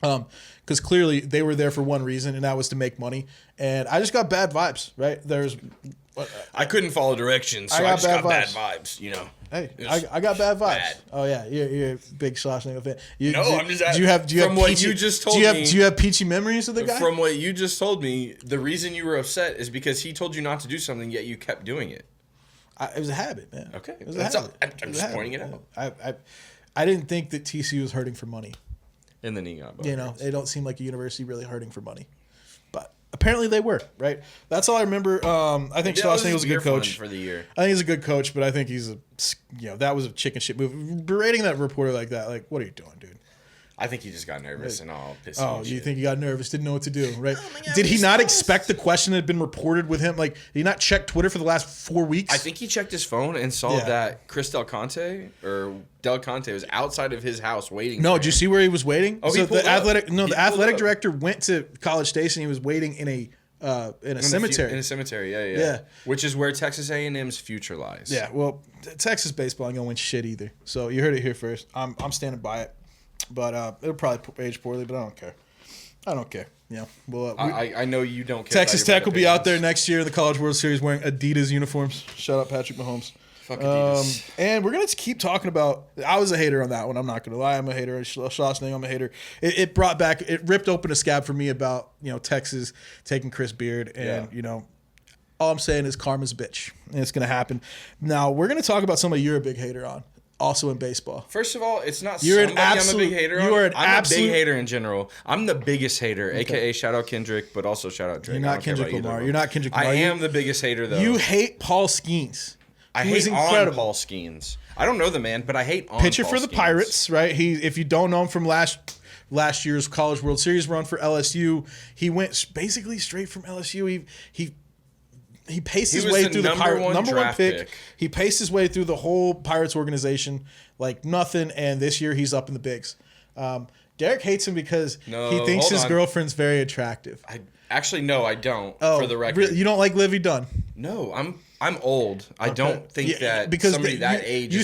Because clearly they were there for one reason, and that was to make money. And I just got bad vibes, right? I couldn't follow directions, so I just got bad vibes, Hey, I got bad vibes. Bad. Oh yeah, you're a big Schlossnagel fan. I'm just. Do you have what you just told me? Do you have peachy memories of the guy? From what you just told me, the reason you were upset is because he told you not to do something, yet you kept doing it. It was a habit, man. Okay. It was a habit. I'm just pointing it out. I didn't think that TCU was hurting for money. And then he got You know, they don't seem like a university really hurting for money. But apparently they were, right? That's all I remember. I think Schloss was a good coach. For the year. I think he's a good coach, but I think that was a chicken shit move. Berating that reporter like that, like, what are you doing, dude? I think he just got nervous and all pissed. Oh, you think he got nervous? Didn't know what to do, right? Did he not expect the question that had been reported with him? Like, did he not check Twitter for the last 4 weeks? I think he checked his phone and saw that Chris Del Conte was outside of his house waiting. No, did you see where he was waiting? Oh, so the athletic director went to College Station. He was waiting in a cemetery. In a cemetery, yeah. Which is where Texas A&M's future lies. Yeah, well, Texas baseball ain't gonna win shit either. So you heard it here first. I'm standing by it. But it'll probably age poorly, but I don't care. I don't care. Yeah. Well, I know you don't care. Texas Tech will be out there next year in the College World Series wearing Adidas uniforms. Shout out Patrick Mahomes. Fuck Adidas. And we're gonna keep talking about. I was a hater on that one. I'm not gonna lie. I'm a hater. Schlossning, I'm a hater. It brought back. It ripped open a scab for me about Texas taking Chris Beard and all I'm saying is karma's a bitch and it's gonna happen. Now we're gonna talk about somebody you're a big hater on. Also in baseball. First of all, it's not I'm a big hater on. I'm a big hater in general. I'm the biggest hater, a.k.a. shout out Kendrick, but also shout out Drake. You're not Kendrick Lamar. You're not Kendrick Lamar. I am the biggest hater, though. You hate Paul Skenes. I hate on Paul Skenes. I don't know the man, but I hate on pitcher Paul for the Skenes. Pirates, right? If you don't know him from last year's College World Series run for LSU, he went basically straight from LSU. He paced his way through the Pirates number one pick. He paced his way through the whole Pirates organization like nothing, and this year he's up in the bigs. Derek hates him because he thinks his girlfriend's very attractive. No, I don't. For the record, you don't like Livy Dunn? No, I'm old. I don't think that because somebody that age. You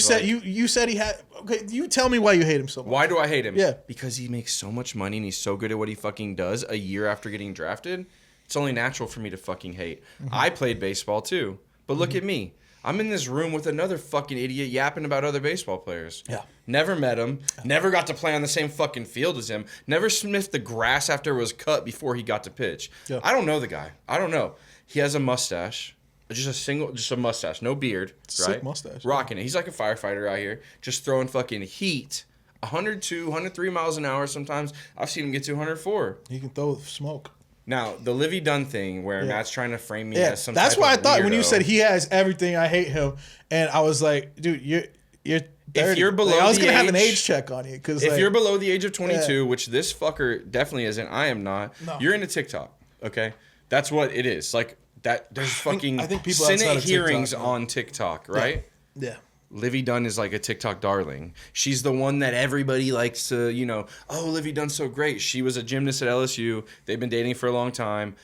said he had. Okay, you tell me why you hate him so much. Why do I hate him? Yeah, because he makes so much money and he's so good at what he fucking does. A year after getting drafted. It's only natural for me to fucking hate. Mm-hmm. I played baseball too. But look at me. I'm in this room with another fucking idiot yapping about other baseball players. Yeah. Never met him. Never got to play on the same fucking field as him. Never sniffed the grass after it was cut before he got to pitch. Yeah. I don't know the guy. I don't know. He has a mustache. Just a mustache. No beard. Sick right? Mustache. Rocking it. He's like a firefighter out here. Just throwing fucking heat. 102, 103 miles an hour sometimes. I've seen him get to 104. He can throw smoke. Now, the Livy Dunn thing where Matt's trying to frame me as some that's type why of I thought weirdo. when you said he has everything, I hate him. And I was like, dude, you're 30. If you're below I was going to have an age age check on you. If you're below the age of 22, which this fucker definitely isn't, I am not, you're into TikTok, okay? That's what it is. Like, that. There's fucking I think people Senate hearings on TikTok, right? Yeah. Livy Dunn is like a TikTok darling. She's the one that everybody likes to, oh, Livy Dunn's so great. She was a gymnast at LSU. They've been dating for a long time.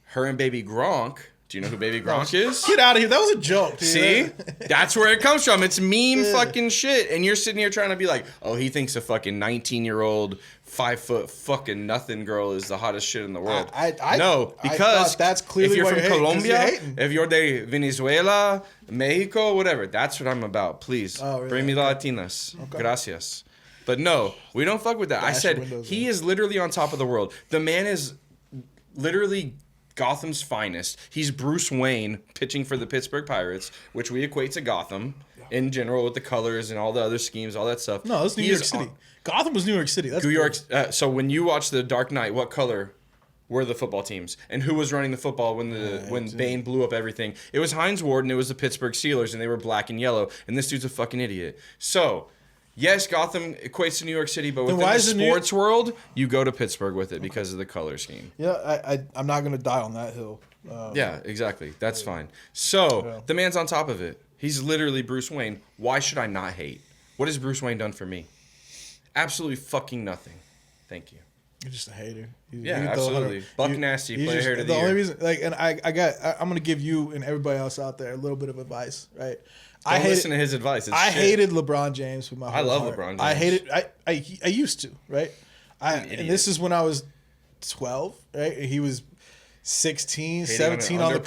Her and Baby Gronk. Do you know who Baby Gronk is? Get out of here. That was a joke. Dude. See? That's where it comes from. It's meme fucking shit. And you're sitting here trying to be like, oh, he thinks a fucking 19-year-old, 5-foot fucking nothing girl is the hottest shit in the world. No, because that's clearly if you're from Colombia, you're if you're de Venezuela, Mexico, whatever, that's what I'm about. Please, bring me the Latinas. Okay. Gracias. But no, we don't fuck with that. I said he is literally on top of the world. The man is literally Gotham's finest. He's Bruce Wayne pitching for the Pittsburgh Pirates, which we equate to Gotham in general with the colors and all the other schemes, all that stuff. No, it's New York City. Gotham was New York City. That's New York. So when you watch The Dark Knight, what color were the football teams? And who was running the football when Bane blew up everything? It was Hines Ward and it was the Pittsburgh Steelers, and they were black and yellow. And this dude's a fucking idiot. So yes, Gotham equates to New York City, but within the sports world, you go to Pittsburgh with it because of the color scheme. Yeah, I'm not going to die on that hill. Yeah, exactly. That's fine. So, the man's on top of it. He's literally Bruce Wayne. Why should I not hate? What has Bruce Wayne done for me? Absolutely fucking nothing. Thank you. You're just a hater. Absolutely. Buck nasty, player hater of the year. The only reason, I'm going to give you and everybody else out there a little bit of advice, right? Don't listen to his advice. I hated LeBron James with my whole heart. LeBron James. I hated. I used to, right? And this is when I was 12, right? He was 16, 17 on the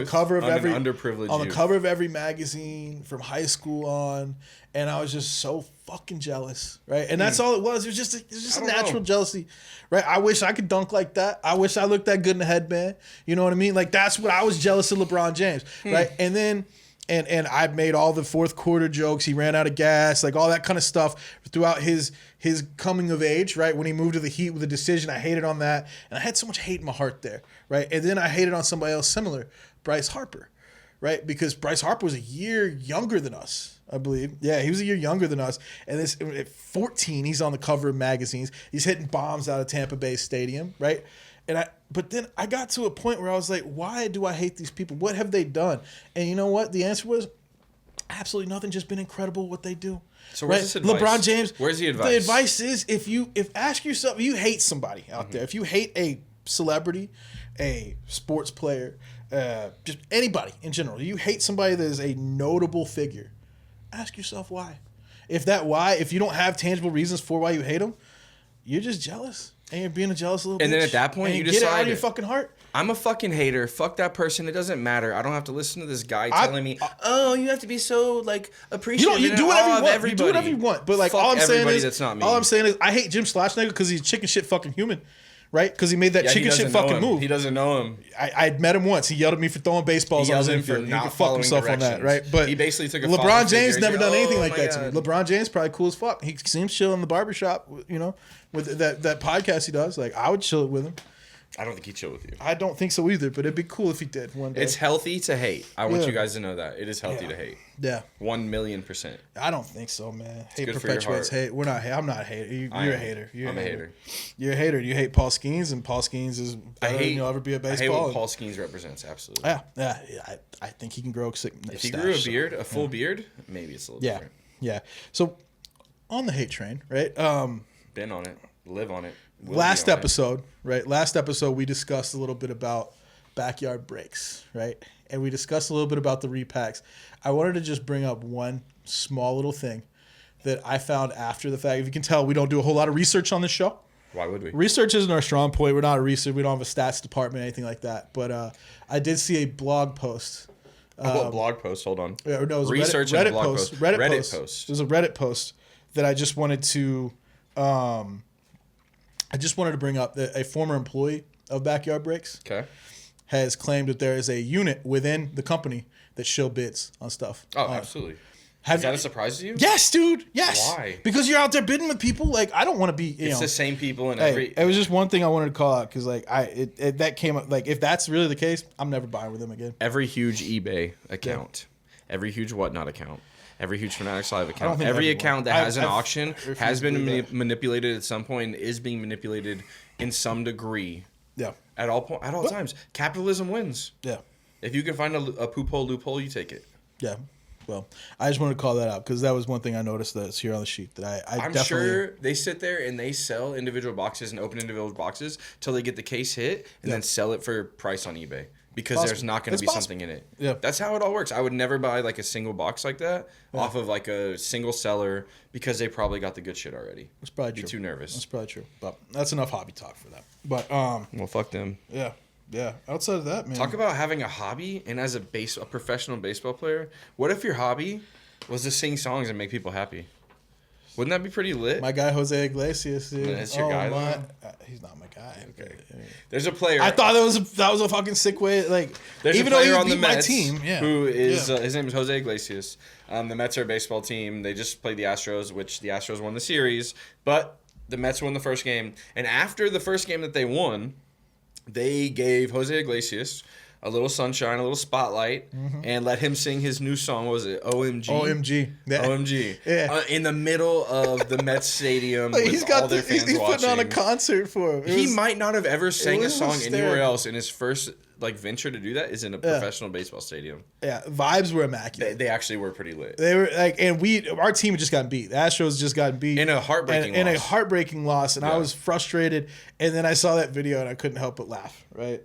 cover of every magazine from high school on, and I was just so fucking jealous, right? And that's all it was. It was just a natural jealousy, right? I wish I could dunk like that. I wish I looked that good in the headband. You know what I mean? Like that's what I was jealous of LeBron James, right? And then And I made all the fourth quarter jokes. He ran out of gas, like all that kind of stuff throughout his coming of age, right? When he moved to the Heat with a decision, I hated on that. And I had so much hate in my heart there, right? And then I hated on somebody else similar, Bryce Harper, right? Because Bryce Harper was a year younger than us, I believe. Yeah, he was a year younger than us. And this at 14, he's on the cover of magazines. He's hitting bombs out of Tampa Bay Stadium, right? But then I got to a point where I was like, why do I hate these people? What have they done? And you know what? The answer was absolutely nothing. Just been incredible what they do. So where's this advice? LeBron James. Where's the advice? The advice is if ask yourself, if you hate somebody out there, if you hate a celebrity, a sports player, just anybody in general, you hate somebody that is a notable figure, ask yourself why. If you don't have tangible reasons for why you hate them, you're just jealous. And you're being a jealous little bitch. And then at that point, you get decide, it out of your fucking heart. I'm a fucking hater. Fuck that person. It doesn't matter. I don't have to listen to this guy telling me, oh, you have to be so, like, appreciative. You do whatever you want. Everybody. You do whatever you want. But, like, fuck all I'm saying is, that's not me. all I'm saying is, I hate Jim Schlossnagle because he's chicken shit fucking human. Right? Because he made that chicken shit fucking move. He doesn't know him. I met him once. He yelled at me for throwing baseballs on his infield. He could fuck himself on that, right? But he basically took a LeBron James never done anything like that to me. LeBron James probably cool as fuck. He seems chill in the barbershop, you know, with that podcast he does. Like, I would chill with him. I don't think he'd chill with you. I don't think so either, but it'd be cool if he did one day. It's healthy to hate. I want you guys to know that. It is healthy to hate. Yeah. 1,000,000%. I don't think so, man. Hate good perpetuates hate. We're not. I'm not a hater. You're a hater. I'm a hater. You're a hater. You hate Paul Skenes, and Paul Skenes is better than you'll ever be at baseball. I hate what Paul Skenes represents. Absolutely. Yeah. I think he can grow a sick If he grew a beard, a full beard, maybe it's a little different. Yeah. So, on the hate train, right? Been on it. Live on it. Last episode, we discussed a little bit about backyard breaks, right? And we discussed a little bit about the repacks. I wanted to just bring up one small little thing that I found after the fact. If you can tell, we don't do a whole lot of research on this show. Why would we? Research isn't our strong point. We're not a research. We don't have a stats department, anything like that. But I did see a blog post. What blog post? Hold on. Yeah, no, it was research a Reddit blog post. Reddit post. It was a Reddit post that I just wanted to. I just wanted to bring up that a former employee of Backyard Breaks has claimed that there is a unit within the company that shill bids on stuff. Oh, absolutely. Is that a surprise to you? Yes, dude. Yes. Why? Because you're out there bidding with people. Like, I don't want to be. It's the same people in every. It was just one thing I wanted to call out because, like, that came up. Like, if that's really the case, I'm never buying with them again. Every huge eBay account, every huge Whatnot account, every huge Fanatics Live account, every account that has an auction has been manipulated at some point and is being manipulated in some degree. Yeah. At all times, capitalism wins. Yeah. If you can find a loophole, you take it. Yeah. Well, I just wanted to call that out because that was one thing I noticed that's here on the sheet that I'm definitely... sure they sit there and they sell individual boxes and open individual boxes till they get the case hit and then sell it for price on eBay because there's not going to be something in it. Yeah. That's how it all works. I would never buy like a single box like that off of like a single seller because they probably got the good shit already. That's probably true. Be too nervous. That's probably true. But that's enough hobby talk for that. But well, fuck them. Yeah. Yeah, outside of that, man. Talk about having a hobby and as a professional baseball player, what if your hobby was to sing songs and make people happy? Wouldn't that be pretty lit? My guy Jose Iglesias, dude. That's your guy, though? He's not my guy. Okay. There's a player. I thought that was a fucking sick way. Like, there's even a player though he on the beat Mets my team, who is his name is Jose Iglesias. The Mets are a baseball team. They just played the Astros, which the Astros won the series, but the Mets won the first game. And after the first game that they won, they gave Jose Iglesias a little sunshine, a little spotlight, and let him sing his new song. What was it? OMG? OMG. Yeah. OMG. Yeah. In the middle of the Mets stadium with he's all their fans he's watching. putting on a concert for him. He might not have ever sang a song hysterical. anywhere else, and his first venture to do that is in a professional baseball stadium. Yeah, vibes were immaculate. They actually were pretty lit. They were like, and our team had just gotten beat. The Astros just gotten beat In a heartbreaking loss. And I was frustrated. And then I saw that video and I couldn't help but laugh. Right?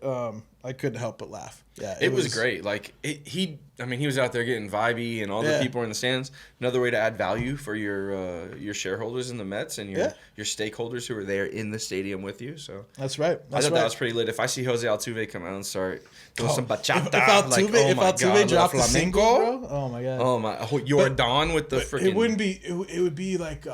I couldn't help but laugh. Yeah, it was great. Like he was out there getting vibey, and all the people in the stands. Another way to add value for your shareholders in the Mets and your stakeholders who are there in the stadium with you. So that's right. I thought that was pretty lit. If I see Jose Altuve come out and start doing some bachata, if Altuve dropped a single, bro, oh my god, oh my, Jordan with the freaking. It wouldn't be. It would be like.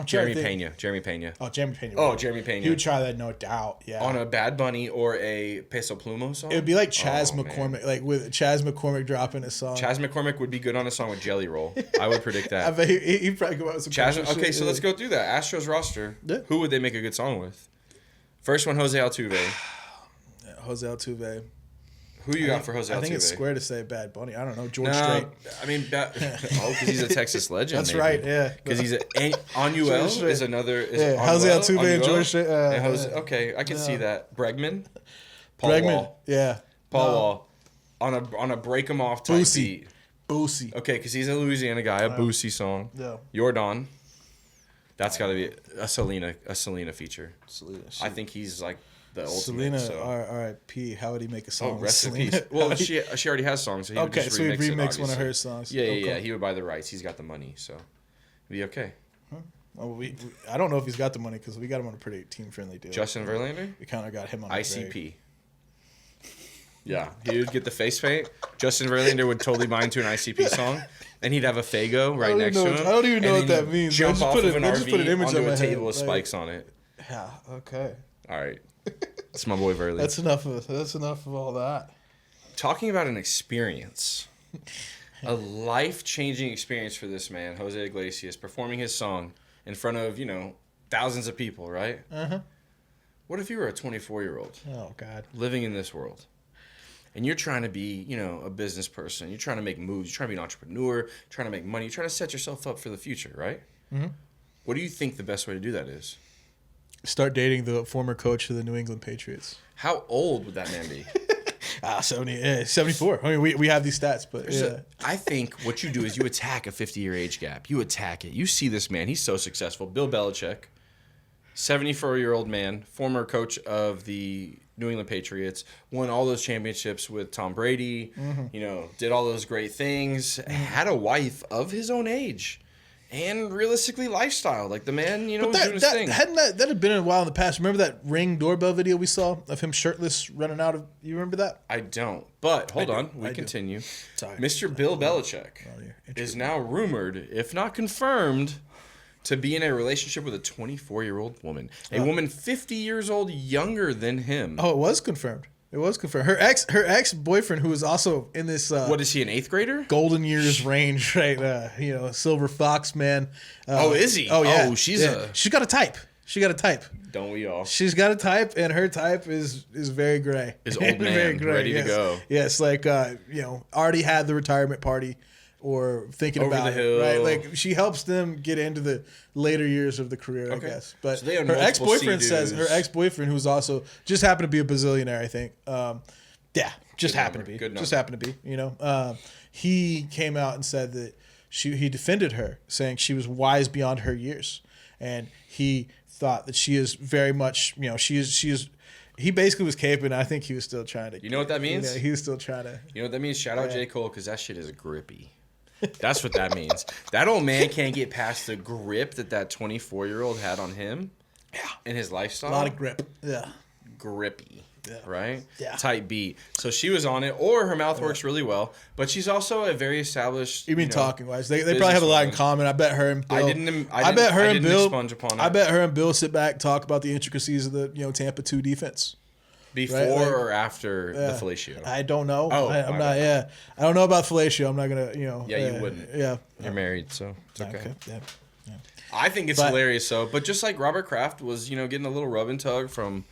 Jeremy Pena. Jeremy Pena. Jeremy Pena. He would try that, no doubt. Yeah. On a Bad Bunny or a Peso Plumo song. It would be like Chaz McCormick, like with Chaz McCormick dropping a song. Chaz McCormick would be good on a song with Jelly Roll. I would predict that. I bet he'd probably go out with some Chaz. Okay, shit, so let's go through that. Astros roster. Yeah. Who would they make a good song with? First one, Jose Altuve. Jose Altuve. Who you got for Jose Altuve? I think it's square to say Bad Bunny. I don't know. George Strait. I mean, because he's a Texas legend. That's right, yeah. Because he's Anuel is another. Jose Altuve and George Strait. Okay, I can see that. Bregman. Paul Wall. Yeah. Paul Wall. On a break 'em off type beat. Boosie. Okay, because he's a Louisiana guy, a Boosie song. Yeah. Jordan. That's got to be a Selena feature. Selena. I think he's like the ultimate. Selena, so. R.I.P. How would he make a song? Oh, rest in peace. Well, she already has songs, so he would just so he'd remix it, one of her songs. Yeah. He would buy the rights. He's got the money, so it'd be okay. Huh? Well, I don't know if he's got the money because we got him on a pretty team-friendly deal. Justin Verlander? We kind of got him on ICP. Yeah, he would get the face paint. Justin Verlander would totally buy into an ICP song, and he'd have a Faygo right next to him. I don't even know what that means. Jump off of an RV onto a table with spikes on it. Yeah. Okay. All right. That's my boy Verlander. That's enough of all that. Talking about an experience, a life-changing experience for this man, Jose Iglesias, performing his song in front of thousands of people, right? Uh-huh. What if you were a 24-year-old? Oh God. Living in this world. And you're trying to be, a business person. You're trying to make moves. You're trying to be an entrepreneur. Trying to make money. You're trying to set yourself up for the future, right? Mm-hmm. What do you think the best way to do that is? Start dating the former coach of the New England Patriots. How old would that man be? 74. I mean, we have these stats, but yeah. I think what you do is you attack a 50-year age gap. You attack it. You see this man. He's so successful. Bill Belichick, 74-year-old man, former coach of the New England Patriots, won all those championships with Tom Brady, did all those great things, had a wife of his own age, and realistically lifestyle. Like the man, was doing his thing. Hadn't that had been a while in the past? Remember that Ring doorbell video we saw of him shirtless running out of, you remember that? I don't. But hold on, we continue. Sorry. Mr. Bill Belichick is now rumored, if not confirmed, to be in a relationship with a 24-year-old woman. A woman 50 years old younger than him. Oh, it was confirmed. It was confirmed. Her ex-boyfriend, who was also in this... what, is he, an 8th grader? Golden years range, right? Silver fox, man. Is he? Oh, yeah. Oh, she's got a type. She got a type. Don't we all? She's got a type, and her type is very gray. Is old man, very gray, ready to go. Yes, like, already had the retirement party. Or thinking Over about the hill. it, right? Like she helps them get into the later years of the career, I guess. But so they have her ex-boyfriend, who's also just happened to be a bazillionaire, I think. Just happened to be. He came out and said that he defended her, saying she was wise beyond her years, and he thought that she is very much, she is. He basically was caping. I think he was still trying to. You know what that means? He was still trying to. You know what that means? Shout out J. Cole, because that shit is grippy. That's what that means. That old man can't get past the grip that 24-year-old had on him. Yeah. In his lifestyle. A lot of grip. Yeah. Grippy. Yeah. Right? Yeah. Type beat. So she was on it, or her mouth works really well, but she's also a very established. You mean talking wise? They probably have a lot in common. I bet her and Bill. I bet her and Bill sit back, talk about the intricacies of the Tampa 2 defense. Before or after the fellatio? I don't know. I'm not. Yeah, I don't know about fellatio. I'm not gonna. Yeah, you wouldn't. Yeah, you're married, so it's okay. Yeah. I think it's hilarious, though. But just like Robert Kraft was, getting a little rub and tug from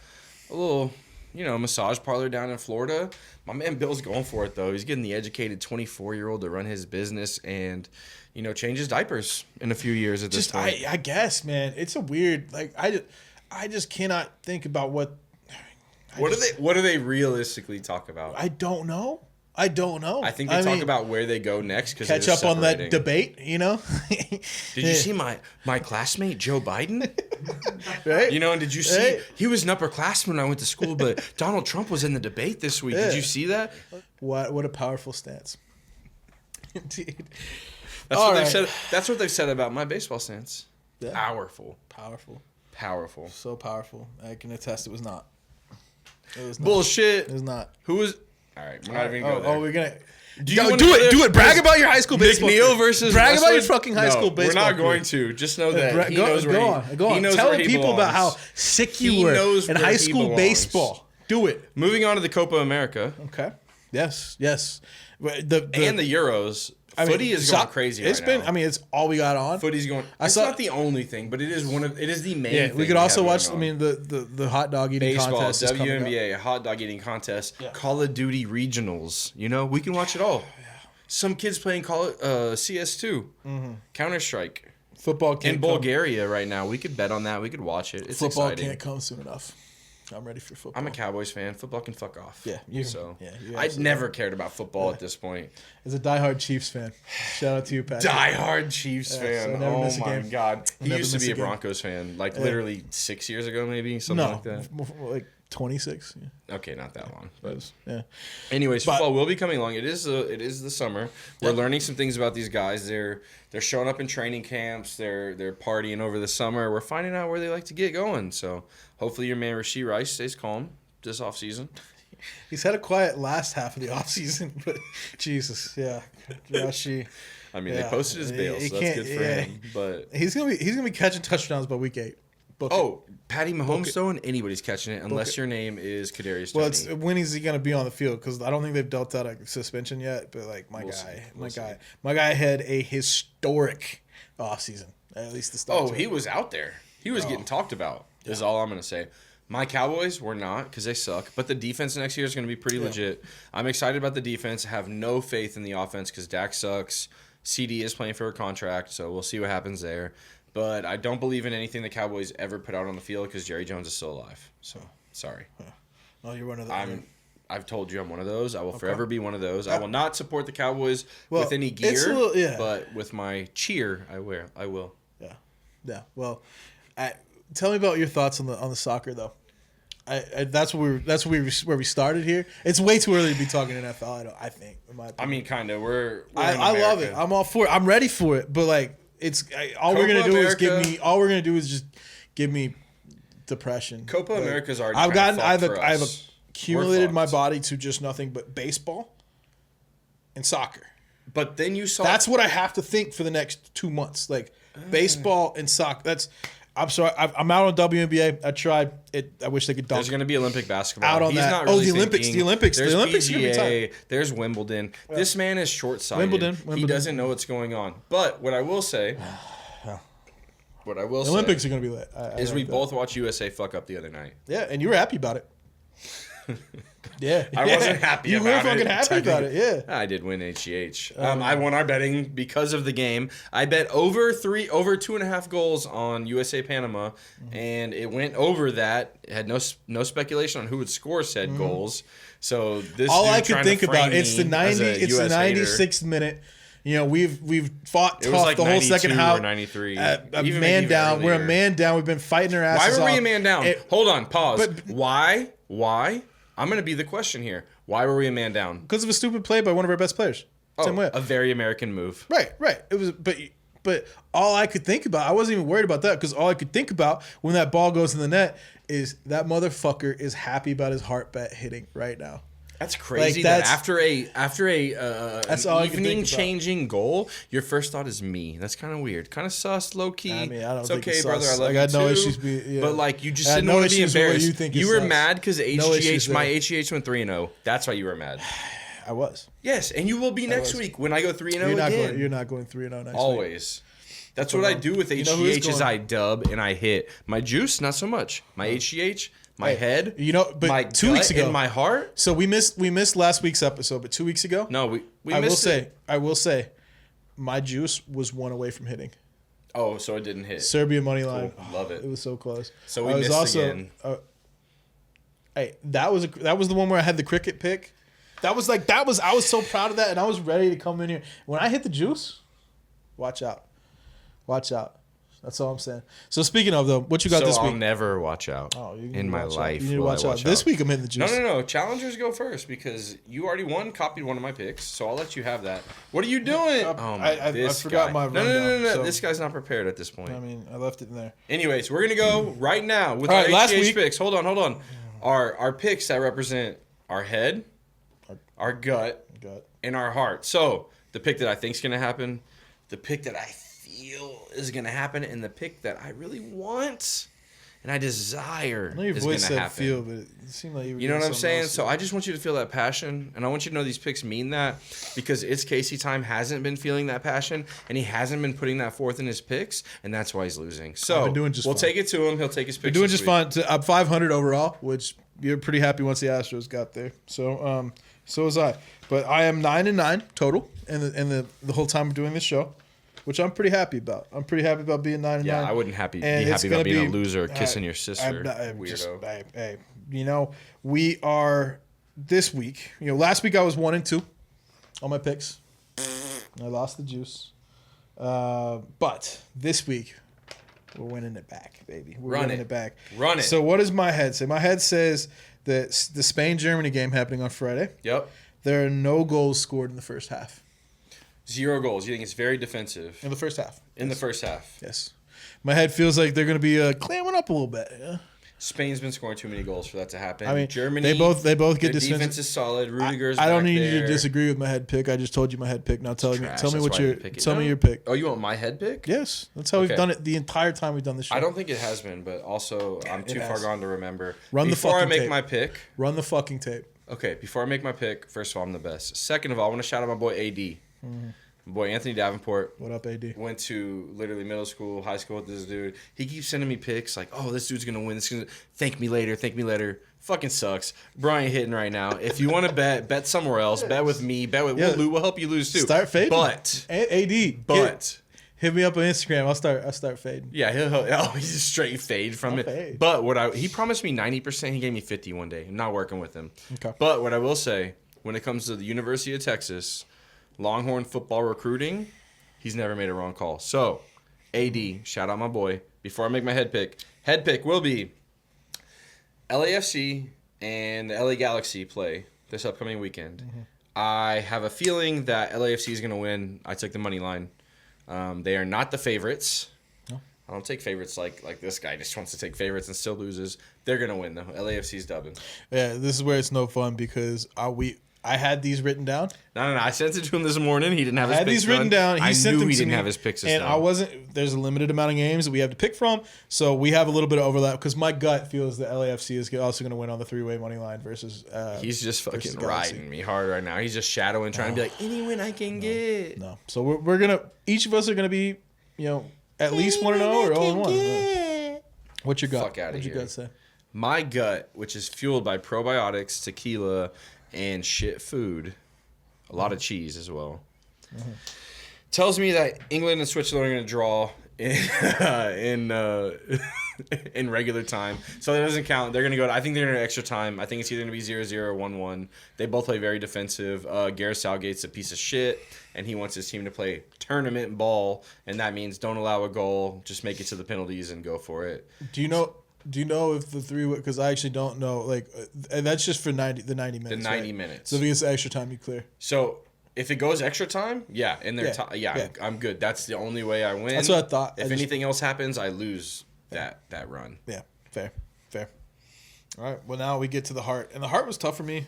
a little, massage parlor down in Florida. My man Bill's going for it, though. He's getting the educated 24-year-old to run his business and, change his diapers in a few years at this point. I guess, man, it's a weird. Like I just cannot think about what. What do they realistically talk about? I don't know. I think they talk about where they go next. Cause catch up on that debate, Did you see my classmate, Joe Biden? Right? And did you see, he was an upperclassman when I went to school, but Donald Trump was in the debate this week. Yeah. Did you see that? What a powerful stance. Indeed. That's what they've said about my baseball stance. Yeah. Powerful. So powerful. I can attest it was not. It was not. Bullshit. It was not. Who was? All right, we're not even going to go there. Oh, we're gonna. Do it. Brag about your high school baseball. McNeil versus brag Westwood? about your fucking high school baseball. We're not going to. Just know that he knows where go on. Tell people about how sick you were in high school baseball. Do it. Moving on to the Copa America. Okay. Yes. And the Euros. Footy is going crazy right now. I mean, it's all we got on. Footy's going. It's not the only thing, but it is the main thing. We could also watch, the hot dog eating contest. Baseball, WNBA, hot dog eating contest, Call of Duty regionals. We can watch it all. Some kids playing CS2, Counter-Strike. Football in Bulgaria right now. We could bet on that. We could watch it. It's football exciting. Can't come soon enough. I'm ready for football. I'm a Cowboys fan. Football can fuck off. Yeah, I'd never cared about football at this point. As a diehard Chiefs fan, shout out to you, Pat. Diehard Chiefs fan. So oh my god, he used to be a Broncos fan, like literally 6 years ago, maybe something like that. Like 26. Yeah. Okay, not that long, but yeah. Anyways, football will be coming along. It is the summer. We're learning some things about these guys. They're showing up in training camps. They're partying over the summer. We're finding out where they like to get going. So hopefully your man Rashee Rice stays calm this offseason. He's had a quiet last half of the offseason, but Jesus, yeah, Rashee. I mean, they posted his bail, so that's good for him. But he's gonna be catching touchdowns by week 8. Patty Mahomes throwing, anybody's catching it unless your name is Kadarius Toney. Well, it's when is he going to be on the field? Because I don't think they've dealt out a suspension yet. But like my guy had a historic offseason. At least the start. He was out there. He was getting talked about. Is all I'm going to say. My Cowboys were not because they suck. But the defense next year is going to be pretty legit. I'm excited about the defense. I have no faith in the offense because Dak sucks. CD is playing for a contract, so we'll see what happens there. But I don't believe in anything the Cowboys ever put out on the field because Jerry Jones is still alive. So, sorry. Oh, you're one of those. I've told you I'm one of those. I will forever be one of those. I will not support the Cowboys with any gear, but with my cheer, I will. Yeah. Well, tell me about your thoughts on the soccer though. That's where we started here. It's way too early to be talking NFL. I think. In my opinion. I mean, kind of. I love it. I'm all for it. I'm ready for it. But like. All we're gonna do is just give me depression. Copa America's already. I've accumulated my body to just nothing but baseball and soccer. But then you saw that's what I have to think for the next 2 months, like baseball and soccer. I'm sorry, I'm out on WNBA. I tried it. I wish they could dunk. There's going to be Olympic basketball. Out on He's that. Not really the Olympics. Thinking. The Olympics. There's the Olympics PGA. There's Wimbledon. Yeah. This man is short-sighted. Wimbledon. He doesn't know what's going on. But what I will say, the Olympics are going to be lit. Is we both watched USA fuck up the other night. Yeah, and you were happy about it. Yeah, I wasn't happy you about it. You were fucking happy about it, yeah. I did win HGH. I won our betting because of the game. I bet over 2.5 goals on USA Panama, and it went over that. It had no speculation on who would score said goals. So this all I could think about it's the 96th minute. We've fought tough the whole second half. 93. A man down. We're a man down. We've been fighting our asses off. Why were we a man down? Hold on. Pause. Why? I'm going to be the question here. Why were we a man down? Because of a stupid play by one of our best players. Same way. A very American move. Right. It was, but all I could think about, I wasn't even worried about that because all I could think about when that ball goes in the net is that motherfucker is happy about his heart bet hitting right now. That's crazy. That after an evening changing goal, your first thought is me. That's kind of weird. Kind of sus, low key. I mean, I don't it's think okay, it's brother. sus. I love you too. No issues. But like, you just didn't want to be embarrassed. You were mad because HGH, my HGH went 3-0. That's why you were mad. I was. Yes, and you will be next week when I go 3-0 again. You're not going 3-0 next week. Always. That's what I do with HGH is I dub and I hit. My juice, not so much. My HGH. My head, but my 2 weeks ago, in my heart. So we missed last week's episode, but 2 weeks ago, no, we missed it. I will say, my juice was 1 away from hitting. Oh, so it didn't hit. Serbia money line, love it. It was so close. So we missed again. That was the one where I had the cricket pick. I was so proud of that, and I was ready to come in here. When I hit the juice, watch out. That's all I'm saying. So speaking of though, what you got this week? I'll never watch out in my life. You need to watch out. This week I'm hitting the juice. No. Challengers go first because you already copied one of my picks, so I'll let you have that. What are you doing? I forgot my rundown. No. So. This guy's not prepared at this point. I mean, I left it in there. Anyways, we're gonna go right now with our HGH picks. Hold on. Our picks that represent our head, our gut, and our heart. So the pick that I think is gonna happen, the pick that I feel is going to happen, and the pick that I really want and I desire I know your is voice going to said happen. feel, but it seemed like you were You know doing what I'm something saying? else. So I just want you to feel that passion, and I want you to know these picks mean that, because It's Casey Time hasn't been feeling that passion, and he hasn't been putting that forth in his picks, and that's why he's losing. So I've been doing just we'll fine. take it to him. He'll take his picks. We're doing this just week. fine. I'm 500 overall, which you're pretty happy once the Astros got there. So so was I. But I am 9-9 total, and the whole time of doing this show, which I'm pretty happy about. I'm pretty happy about being 9-9. Yeah, I wouldn't be And it's happy gonna about being be- a loser or kissing your sister. I'm Weirdo. just, hey, you know, we are this week. You know, last week I was 1-2 on my picks. I lost the juice. But this week we're winning it back, baby. We're winning it back. Run it. So what does my head say? My head says that the Spain-Germany game happening on Friday. Yep. There are no goals scored in the first half. 0 goals. You think it's very defensive In the first half. in the first half? Yes. My head feels like they're going to be clamming up a little bit. Yeah. Spain's been scoring too many goals for that to happen. I mean, Germany. they both Their get defense is solid. Rudiger's I don't back need you there. to disagree with my head pick. I just told you my head pick. Now tell me Trash. what That's why I your didn't pick it. tell me No. your pick. Oh, you want my head pick? Yes, that's how we've Okay. done it the entire time we've done this show. I don't think it has been, but also I'm too far has. gone to remember. Run the Before I fucking make tape. my pick. Run the fucking tape. Okay, before I make my pick, first of all, I'm the best. Second of all, I want to shout out my boy AD. My boy Anthony Davenport. What up, AD? Went to literally middle school, high school with this dude. He keeps sending me pics like, oh, this dude's going to win. This is gonna... Thank me later. Fucking sucks. Brian hitting right now. If you want to bet somewhere else. Bet with me. We'll help you lose too. Start fading. But. AD. Hit me up on Instagram. I'll start fading. Yeah, he's just straight fade from I'll it. fade. But he promised me 90%. He gave me 50 one day. I'm not working with him. Okay. But what I will say, when it comes to the University of Texas, Longhorn football recruiting, he's never made a wrong call. So, AD, shout out my boy. Before I make my head pick will be LAFC and the LA Galaxy play this upcoming weekend. Mm-hmm. I have a feeling that LAFC is going to win. I took the money line. They are not the favorites. No. I don't take favorites like this guy just wants to take favorites and still loses. They're going to win, though. LAFC's dubbing. Yeah, this is where it's no fun because I had these written down. No. I sent it to him this morning. He didn't have his I had picks these written down. I sent knew them he to didn't me, have his picks and down. I wasn't. There's a limited amount of games that we have to pick from, so we have a little bit of overlap. Because my gut feels that LAFC is also going to win on the 3-way money line versus. He's just versus fucking Galaxy. riding me hard right now. He's just shadowing, trying to be like, any win I can get. No, so we're gonna. Each of us are gonna be, at least 1-0 or 0-1. What's your gut? Fuck outta What's your here. gut say? My gut, which is fueled by probiotics, tequila, and shit food, a lot of cheese as well, tells me that England and Switzerland are going to draw in regular time. So that doesn't count. They're going to go. I think they're going to extra time. I think it's either going to be 0-0 or 1-1. They both play very defensive. Gareth Southgate's a piece of shit, and he wants his team to play tournament ball, and that means don't allow a goal. Just make it to the penalties and go for it. Do you know if the 3-way? Because I actually don't know. Like that's just for the 90 minutes. The 90 right? minutes. So if it gets extra time, you clear. So if it goes extra time, in their Yeah, time, yeah. I'm good. That's the only way I win. That's what I thought. If anything else happens, I lose that run. Yeah, fair. All right. Well, now we get to the heart, and the heart was tough for me.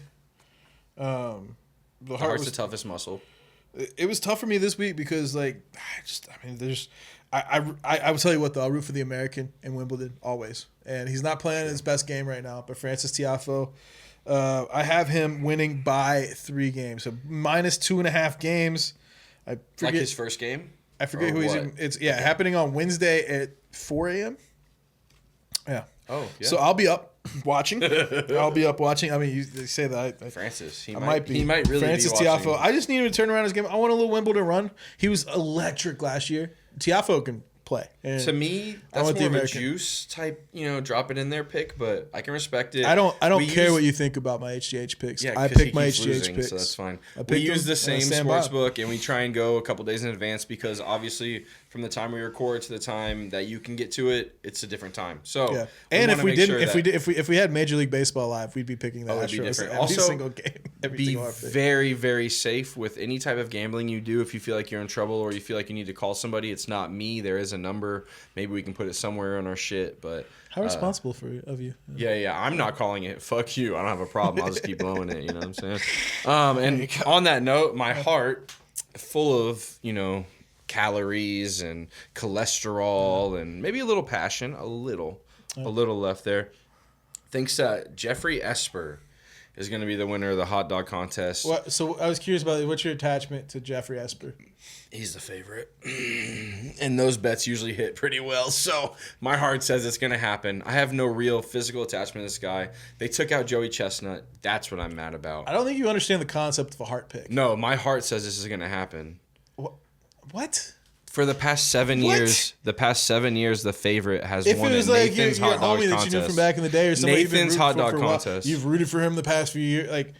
The Heart's the toughest muscle. It was tough for me this week because, I will tell you what though, I'll root for the American in Wimbledon always, and he's not playing his best game right now. But Francis Tiafoe, I have him winning by 3 games, so minus 2.5 games. I forget Like his first game. I forget Or who he's. what? It's happening on Wednesday at 4 a.m. Yeah. Oh, yeah. So I'll be up watching. I mean, they say that Francis. I might be. He might really Francis be watching. Tiafoe. I just need him to turn around his game. I want a little Wimbledon run. He was electric last year. Tiafoe can play. And To me, I that's want the more of a American. juice type, drop it in there pick, but I can respect it. I don't We care use- what you think about my HGH picks. Yeah, I 'cause he pick my keeps HGH losing, picks. so that's fine. I We picked use them, the same and I stand by sports it. book, and we try and go a couple days in advance because obviously from the time we record to the time that you can get to it, it's a different time. So Yeah, and if wanna we make didn't, sure if we had Major League Baseball live, we'd be picking the it'd be Astros different. every Also, single game. Every be single outfit. very, very safe with any type of gambling you do. If you feel like you're in trouble or you feel like you need to call somebody, it's not me. There is a number. Maybe we can put it somewhere on our shit. But How responsible of you? yeah, I'm not calling it. Fuck you. I don't have a problem. I'll just keep blowing it. You know what I'm saying? And on that note, my heart full of calories and cholesterol and maybe a little passion, a little left there. Thinks Jeffrey Esper is going to be the winner of the hot dog contest. So I was curious about what's your attachment to Jeffrey Esper? He's the favorite. And those bets usually hit pretty well. So my heart says it's going to happen. I have no real physical attachment to this guy. They took out Joey Chestnut. That's what I'm mad about. I don't think you understand the concept of a heart pick. No, my heart says this is going to happen. What? For the past 7 years, the favorite has won it was it. like Nathan's your hot dog homie contest. that you knew from back in the day, or somebody Nathan's hot dog contest. You've rooted for him the past few years. Like,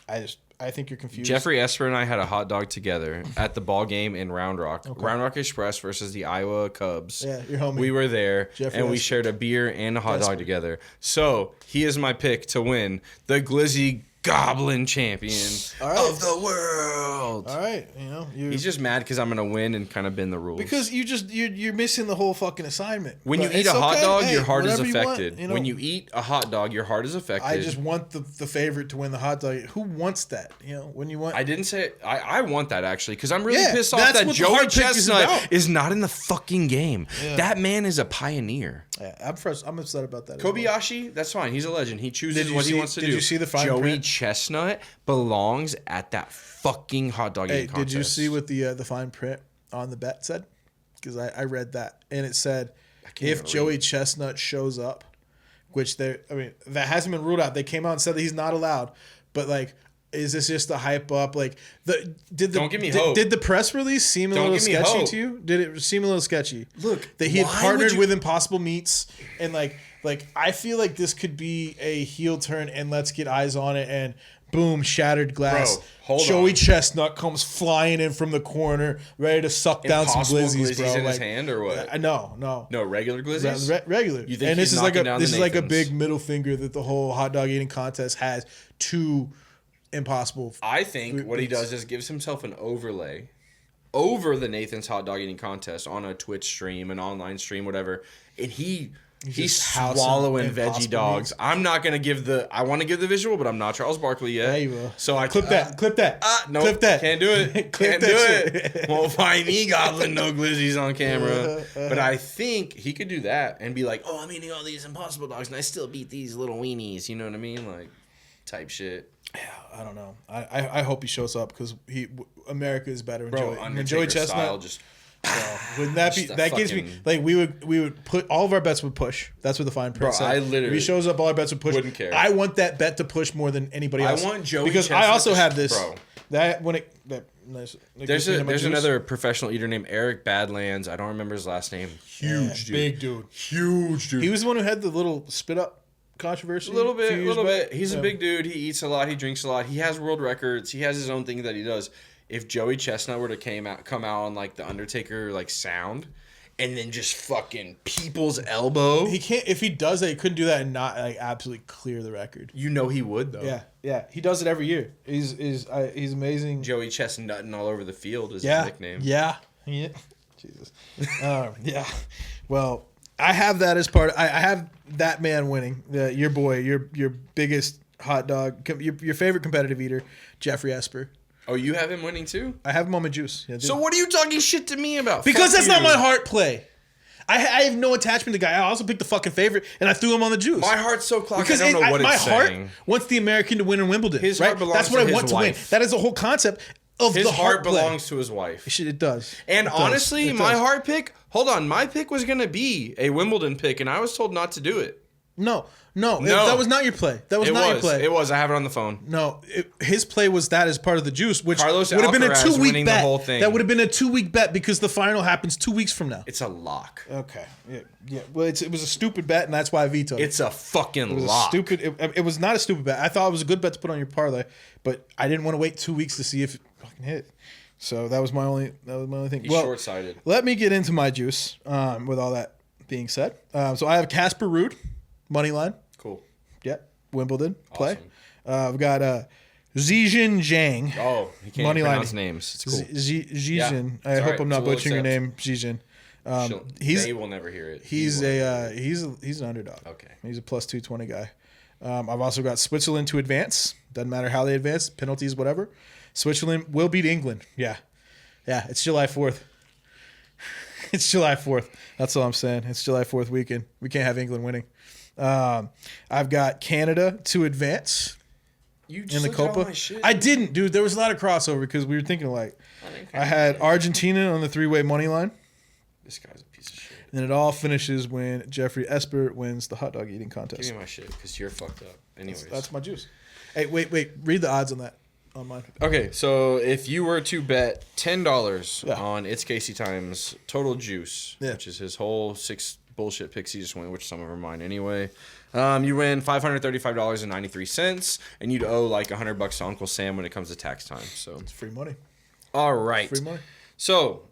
I think you're confused. Jeffrey Esper and I had a hot dog together at the ball game in Round Rock. Okay. Round Rock Express versus the Iowa Cubs. Yeah, your homie. We were there, Jeffrey and we Esper. shared a beer and a hot dog together. So he is my pick to win the Glizzy Goblin champion of the world. All right, he's just mad because I'm gonna win and kind of bend the rules. Because you're missing the whole fucking assignment. When you eat a hot dog, your heart is affected. When you eat a hot dog, your heart is affected. I just want the favorite to win the hot dog. Who wants that? When you want. I didn't say it. I want that actually because I'm really pissed off that what Joey Chestnut is not in the fucking game. Yeah. That man is a pioneer. Yeah, I'm upset about that. Kobayashi, that's fine. He's a legend. He chooses what he wants to do. Did you see the fine Joey print? Chestnut belongs at that fucking hot dog eating contest. Did you see what the fine print on the bet said? Because I read that, and it said if Joey Chestnut shows up, which that hasn't been ruled out. They came out and said that he's not allowed, but like. Is this just a hype up? Like don't give me hope. Did the press release seem a little sketchy to you? Did it seem a little sketchy? Look, that he had partnered with Impossible Meats and like I feel like this could be a heel turn and let's get eyes on it and boom, shattered glass. Bro, hold Joey on. Chestnut comes flying in from the corner, ready to suck down some glizzies, bro. In his hand or what? No, regular glizzies. Regular. You think and this is like a big middle finger that the whole hot dog eating contest has to Impossible. I think what he does is gives himself an overlay over the Nathan's hot dog eating contest on a Twitch stream, an online stream, whatever, and he's swallowing veggie dogs. I'm not gonna give I want to give the visual, but I'm not Charles Barkley yet. Yeah, you will. So I clip that. No, clip that. Can't do it. Can't do it. Won't find me gobbling no glizzies on camera. But I think he could do that and be like, "Oh, I'm eating all these Impossible dogs, and I still beat these little weenies." You know what I mean? Like, type shit. Yeah, I don't know. I hope he shows up because America is better when Joey Chestnut. Wouldn't that be that gives me like we would put all of our bets would push. That's what the fine print said. If he shows up, all our bets would push. Wouldn't care. I want that bet to push more than anybody else. I want Joey because Chestnut I also have this. Bro. There's another professional eater named Eric Badlands. I don't remember his last name. Huge dude. Huge dude. He was the one who had the little spit up controversy. A little bit. He's a big dude. He eats a lot. He drinks a lot. He has world records. He has his own thing that he does. If Joey Chestnut were to come out on like the Undertaker like sound, and then just fucking people's elbow, he can't. If he does that, he couldn't do that and not like absolutely clear the record. You know he would though. Yeah. He does it every year. He's amazing. Joey Chestnutting all over the field is his nickname. Yeah. Jesus. Yeah. Well. I have that as part. I have that man winning. Your boy, your biggest hot dog, your favorite competitive eater, Jeffrey Esper. Oh, you have him winning too? I have him on my juice. Yeah, so what are you talking shit to me about? Because that's not my heart play. I have no attachment to the guy. I also picked the fucking favorite, and I threw him on the juice. My heart's so clogged. I don't know what it's saying. My heart wants the American to win in Wimbledon. His right? heart belongs That's what to I want his to win. wife. That is the whole concept of his the heart play. belongs to his wife. It does. And it honestly, does. my heart pick. Hold on, my pick was gonna be a Wimbledon pick, and I was told not to do it. No. That was not your play. That was not your play. It was. I have it on the phone. No, his play was that as part of the juice, which Carlos would have been a Alcaraz 2-week winning bet. The whole thing. That would have been a 2-week bet because the final happens 2 weeks from now. It's a lock. Okay. Yeah. Well, it was a stupid bet, and that's why I vetoed it. It's a fucking It was lock. It was not a stupid bet. I thought it was a good bet to put on your parlay, but I didn't want to wait 2 weeks to see if it fucking hit. So that was my only thing. He's short-sighted. Let me get into my juice. With all that being said, so I have Casper Ruud, money line. Cool. Yeah, Wimbledon play. Awesome. I've got Zijin Zhang. Oh, he can't money pronounce line. names. It's cool. Zijin. I hope I'm not butchering your name, Zijin. They will never hear it. He's an underdog. Okay. He's a plus 220 guy. I've also got Switzerland to advance. Doesn't matter how they advance, penalties, whatever. Switzerland will beat England. Yeah. It's July 4th. It's July 4th. That's all I'm saying. It's July 4th weekend. We can't have England winning. I've got Canada to advance You in just the looked at all Copa. my shit. I didn't, dude. There was a lot of crossover because we were thinking alike. I had Argentina on the 3-way money line. This guy's a piece of shit. And it all finishes when Jeffrey Esper wins the hot dog eating contest. Give me my shit because you're fucked up. Anyways. That's my juice. Hey, wait. Read the odds on that on mine. Okay, so if you were to bet $10 Yeah. on It's Casey Time's total juice, Yeah. which is his whole 6 bullshit picks he just win, which some of them are mine anyway, you win $535.93, and you'd owe like $100 to Uncle Sam when it comes to tax time. So It's free money. all right. Free money. So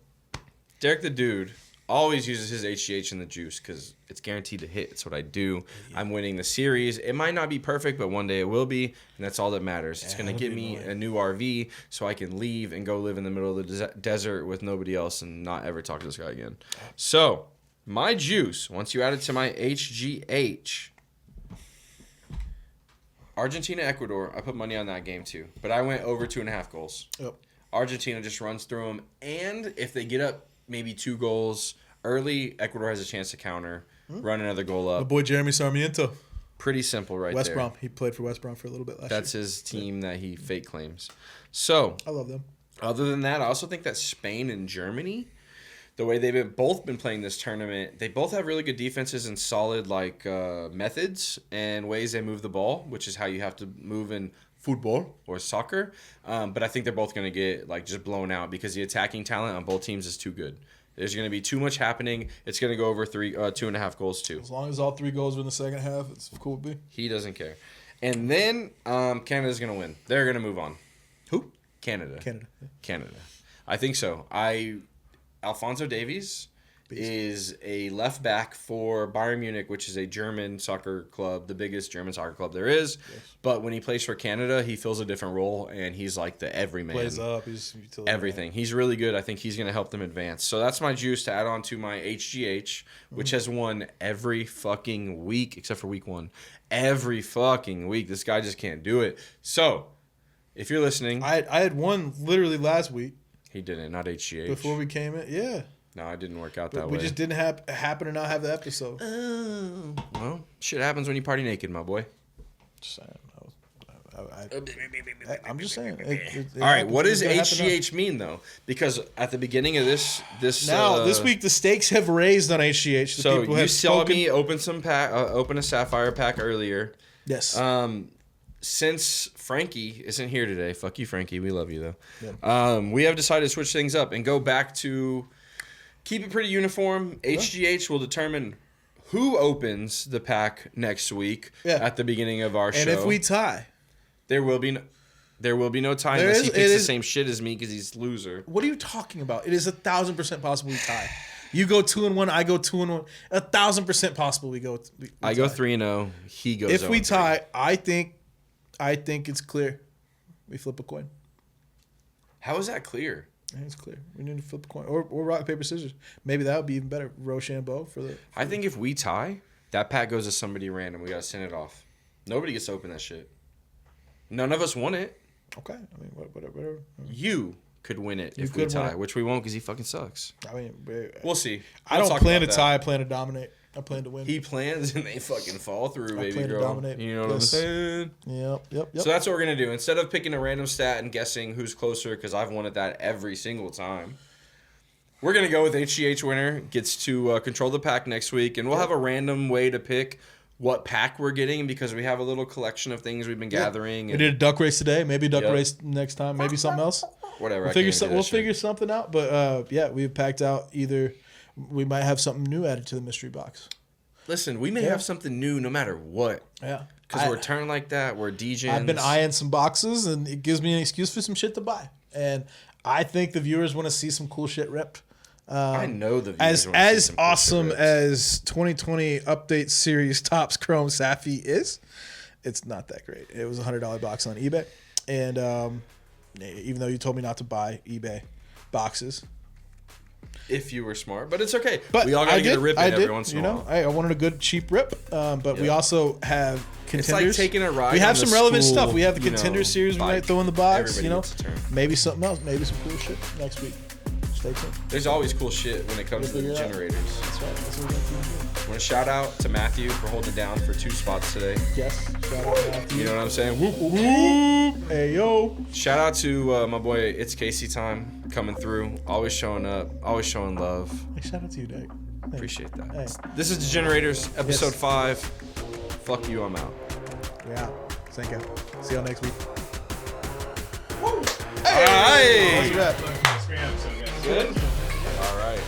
Derek the Dude always uses his HGH in the juice because it's guaranteed to hit. It's what I do. I'm winning the series. It might not be perfect, but one day it will be, and that's all that matters. It's going to get me a new RV so I can leave and go live in the middle of the desert with nobody else and not ever talk to this guy again. So my juice, once you add it to my HGH, Argentina, Ecuador, I put money on that game too, but I went over 2.5 goals. Yep. Argentina just runs through them, and if they get up maybe 2 goals early, Ecuador has a chance to counter, run another goal My up. boy Jeremy Sarmiento. Pretty simple right West there. Brom. He played for West Brom for a little bit last That's year. his team that he fake claims. So, I love them. other than that, I also think that Spain and Germany, the way they've both been playing this tournament, they both have really good defenses and solid methods and ways they move the ball, which is how you have to move in football or soccer. But I think they're both going to get just blown out because the attacking talent on both teams is too good. There's going to be too much happening. It's going to go over 2.5 goals too. As long as all 3 goals are in the second half, it's cool with me. He doesn't care. And then Canada's going to win. They're going to move on. Who? Canada. Yeah. Canada. I think so. Alphonso Davies is a left back for Bayern Munich, which is a German soccer club, the biggest German soccer club there is. Yes. But when he plays for Canada, he fills a different role, and he's like the everyman. Plays up. He's everything. Man. He's really good. I think he's going to help them advance. So that's my juice to add on to my HGH, which has won every fucking week except for week 1. Every fucking week. This guy just can't do it. So if you're listening. I had one literally last week. He didn't, not HGH. Before we came in, yeah. No, it didn't work out that way. We just didn't happen to not have the episode. Well, shit happens when you party naked, my boy. Just saying. I'm just saying. All right, what does HGH mean, though? Because at the beginning of this week, the stakes have raised on HGH. So you saw me open a Sapphire pack earlier. Yes. Since Frankie isn't here today, fuck you, Frankie. We love you, though. Yeah. We have decided to switch things up and go back to keep it pretty uniform. Yeah. HGH will determine who opens the pack next week at the beginning of our show. And if we tie, there will be no tie unless he picks the same shit as me because he's loser. What are you talking about? It is 1,000% possible we tie. You go 2-1, I go 2-1. 1,000% possible we go. I go 3-0. He goes. If we tie, I think it's clear. We flip a coin. How is that clear? I think it's clear. We need to flip a coin or rock, paper, scissors. Maybe that would be even better. Rochambeau for the. I think if we tie, that pack goes to somebody random. We gotta send it off. Nobody gets to open that shit. None of us won it. Okay. I mean, whatever. You could win it if we tie, which we won't because he fucking sucks. I mean, we'll see. I don't plan to tie. I plan to dominate. I plan to win. He plans and they fucking fall through, baby girl. I plan to dominate. You know what I'm saying? Yep. So that's what we're going to do. Instead of picking a random stat and guessing who's closer, because I've won at that every single time, we're going to go with HGH winner gets to control the pack next week, and we'll have a random way to pick what pack we're getting because we have a little collection of things we've been gathering. We did a duck race today. Maybe a duck race next time. Maybe something else. Whatever. We'll figure something out. But, we've packed out either... We might have something new added to the mystery box. Listen, we may have something new no matter what. Yeah. Because we're turned like that. We're DJs. I've been eyeing some boxes, and it gives me an excuse for some shit to buy. And I think the viewers want to see some cool shit ripped. I know the viewers want to see as some cool awesome shit as 2020 Update Series Topps Chrome Safi is, it's not that great. It was a $100 box on eBay. And even though you told me not to buy eBay boxes, if you were smart, but it's okay. But we all gotta get a rip in every once in a while. I wanted a good cheap rip, but we also have contenders. It's like taking a ride. We have some relevant school, stuff. We have the contender series we might throw in the box. Everybody gets a turn. Maybe something else. Maybe some cool shit next week. Stay tuned. There's always cool shit when it comes to the generators. That's right. That's what we're going to do. I want to shout out to Matthew for holding it down for 2 spots today. Yes. Shout out to Matthew. You know what I'm saying? Whoop, whoop, whoop. Hey, yo. Shout out to my boy, It's Casey Time, coming through. Always showing up. Always showing love. Hey, shout out to you, Derek. Hey. Appreciate that. Hey. This is The Generators, episode 5. Fuck you, I'm out. We're out. Thank you. See y'all next week. Woo. Hey! All right. Good? All right.